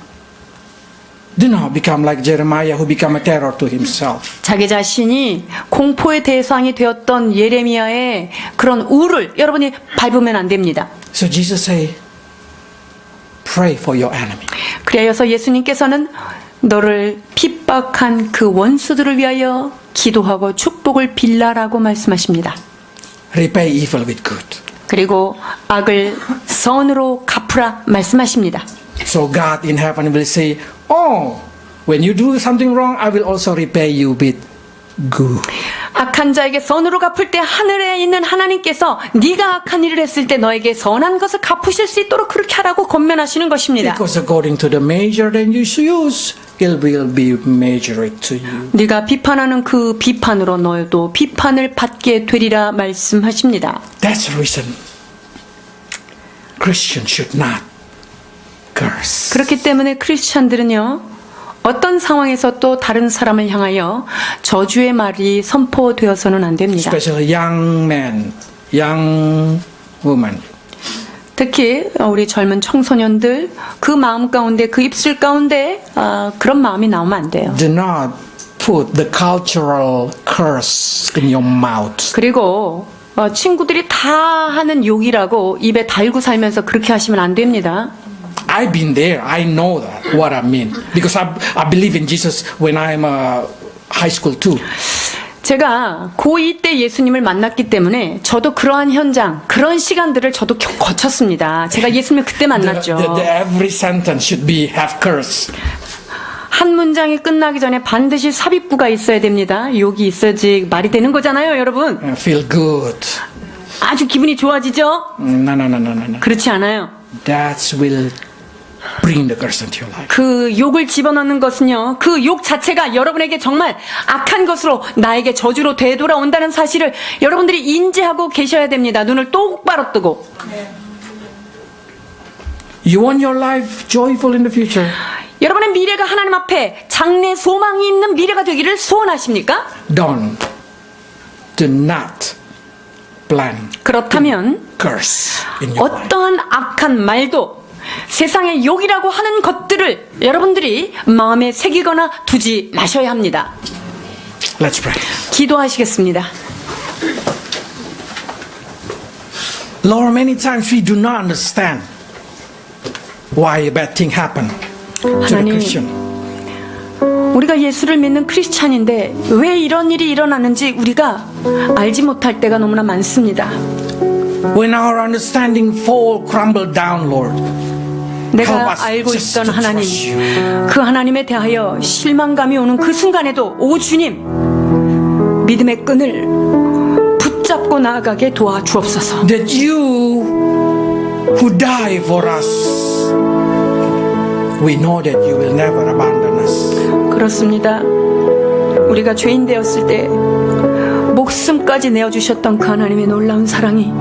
Do not become like Jeremiah, who became a terror to himself. 자기 자신이 공포의 대상이 되었던 예레미야의 그런 우를 여러분이 밟으면 안 됩니다. So Jesus say, pray for your enemy. 그래서 예수님께서는 너를 핍박한 그 원수들을 위하여 기도하고 축복을 빌라라고 말씀하십니다. Repay evil with good. 그리고 악을 선으로 갚으라 말씀하십니다. So God in heaven will say, oh, when you do something wrong, I will also repay you with good. 악한 자에게 선으로 갚을 때 하늘에 있는 하나님께서 네가 악한 일을 했을 때 너에게 선한 것을 갚으실 수 있도록 그렇게 하라고 권면하시는 것입니다. Because according to the measure that you use, it will be measured to you. 네가 비판하는 그 비판으로 너도 비판을 받게 되리라 말씀하십니다. That's the reason Christians should not curse. 그렇기 때문에 크리스찬들은요, 어떤 상황에서 또 다른 사람을 향하여 저주의 말이 선포되어서는 안 됩니다. Especially young men, young women. 특히 우리 젊은 청소년들 그 마음 가운데 그 입술 가운데 그런 마음이 나오면 안 돼요. Do not put the cultural curse in your mouth. 그리고 친구들이 다 하는 욕이라고 입에 달고 살면서 그렇게 하시면 안 됩니다. I've been there. I know that, what I mean. Because I believe in Jesus when I'm high school too. 제가 고2 때 예수님을 만났기 때문에 저도 그러한 현장, 그런 시간들을 저도 거쳤습니다. 제가 예수님을 그때 만났죠. Every sentence should be have curse. 한 문장이 끝나기 전에 반드시 삽입구가 있어야 됩니다. 욕이 있어야지 말이 되는 거잖아요, 여러분. Feel good. 아주 기분이 좋아지죠? No. 그렇지 않아요. That will bring the curse into your life. 그 욕을 집어넣는 것은요, 그 욕 자체가 여러분에게 정말 악한 것으로 나에게 저주로 되돌아온다는 사실을 여러분들이 인지하고 계셔야 됩니다. 눈을 똑바로 뜨고. You want your life joyful in the future? 여러분의 미래가 하나님 앞에 장래 소망이 있는 미래가 되기를 소원하십니까? Do not plan 그렇다면 curse in your life. 어떠한 악한 말도 세상의 욕이라고 하는 것들을 여러분들이 마음에 새기거나 두지 마셔야 합니다. Let's pray. 기도하시겠습니다. Lord, many times we do not understand why a bad thing happened to the 하나님, Christian. 우리가 예수를 믿는 크리스찬인데 왜 이런 일이 일어나는지 우리가 알지 못할 때가 너무나 많습니다. When our understanding crumble down, Lord, help 내가 us 알고 just 있던 to 하나님, trust you. 그 하나님에 대하여 실망감이 오는 그 순간에도 오 주님, 믿음의 끈을 붙잡고 나아가게 도와주옵소서. That you who die for us, we know that you will never abandon us. 그렇습니다. 우리가 죄인 되었을 때 목숨까지 내어주셨던 그 하나님의 놀라운 사랑이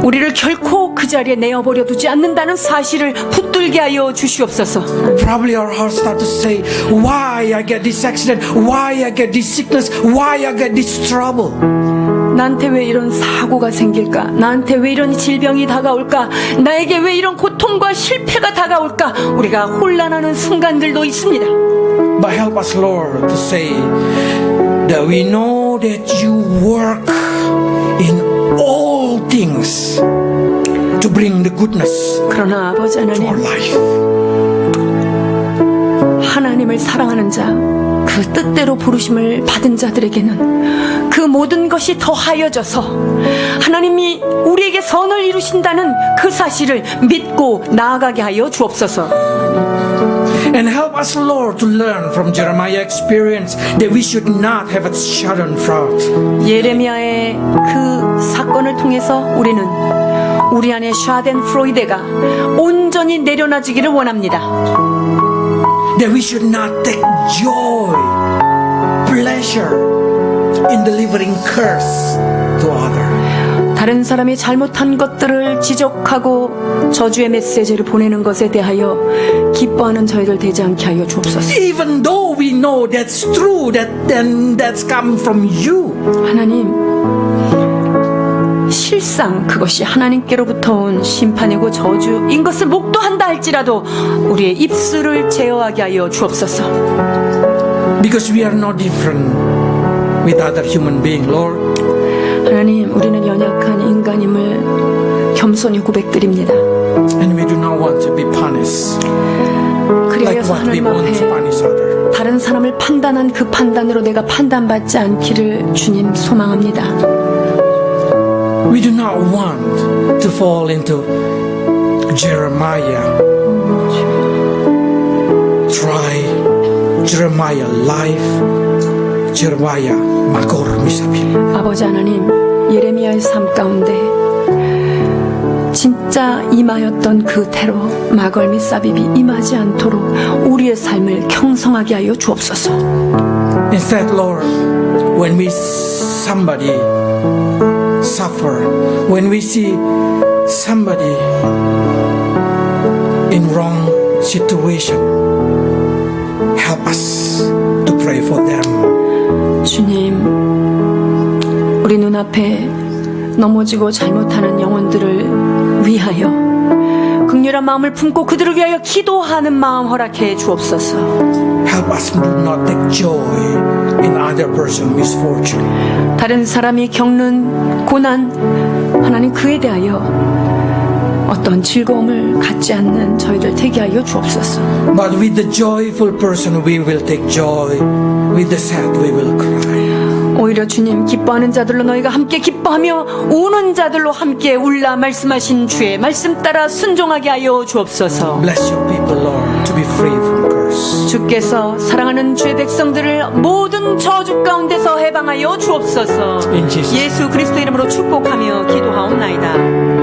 우리를 결코 그 자리에 내어버려 두지 않는다는 사실을 붙들게 하여 주시옵소서. Probably our hearts start to say, why I get this accident? Why I get this sickness? Why I get this trouble? 나한테 왜 이런 사고가 생길까? 나한테 왜 이런 질병이 다가올까? 나에게 왜 이런 고통과 실패가 다가올까? 우리가 혼란하는 순간들도 있습니다. But help us, Lord, to say that we know that you work in all things to bring the goodness 그러나 아버지 to our 하나님, life. 하나님을 사랑하는 자, 그 뜻대로 부르심을 받은 자들에게는 그 모든 것이 더하여져서 하나님이 우리에게 선을 이루신다는 그 사실을 믿고 나아가게 하여 주옵소서. And help us, Lord, to learn from Jeremiah's experience that we should not have a schadenfreude. 예레미야의 그 사건을 통해서 우리는 우리 안에 샤덴프로이데가 온전히 내려놔지기를 원합니다. That we should not take joy, pleasure in delivering curse to others. 다른 사람이 잘못한 것들을 지적하고 저주의 메시지를 보내는 것에 대하여 기뻐하는 저희들 되지 않게 하여 주옵소서. Even though we know that's true, that's coming from you. 하나님, 실상 그것이 하나님께로부터 온 심판이고 저주인 것을 목도한다 할지라도 우리의 입술을 제어하게 하여 주옵소서. Because we are no different with other human beings, Lord. 하나님, 우리는 연약한 인간임을 겸손히 고백드립니다. And we do not want to be punished like 그리하여서 what we 하나님 want to 앞에 punish others. 다른 사람을 판단한 그 판단으로 내가 판단받지 않기를 주님 소망합니다. We do not want to fall into Jeremiah. Try Jeremiah life. Jeremiah Magor Misabil. 아버지 하나님, 예레미야의 삶 가운데 진짜 임하였던 그 태로 마걸미 사비비 임하지 않도록 우리의 삶을 경성하게 하여 주옵소서. Instead, Lord, when we somebody suffer, when we see somebody in wrong situation, help us to pray for them. 주님, 우리 눈앞에 넘어지고 잘못하는 영혼들을 위하여 극렬한 마음을 품고 그들을 위하여 기도하는 마음 허락해 주옵소서. Help us do not take joy in other person's misfortune. 다른 사람이 겪는 고난, 하나님 그에 대하여 어떤 즐거움을 갖지 않는 저희들 되게 하여 주옵소서. But with the joyful person we will take joy, with the sad we will cry. 오히려 주님, 기뻐하는 자들로 너희가 함께 기뻐하며 우는 자들로 함께 울라 말씀하신 주의 말씀 따라 순종하게 하여 주옵소서. Bless your people, Lord, to be free from curse. 주께서 사랑하는 주의 백성들을 모든 저주 가운데서 해방하여 주옵소서. In Jesus' name. 예수 그리스도 이름으로 축복하며 기도하옵나이다.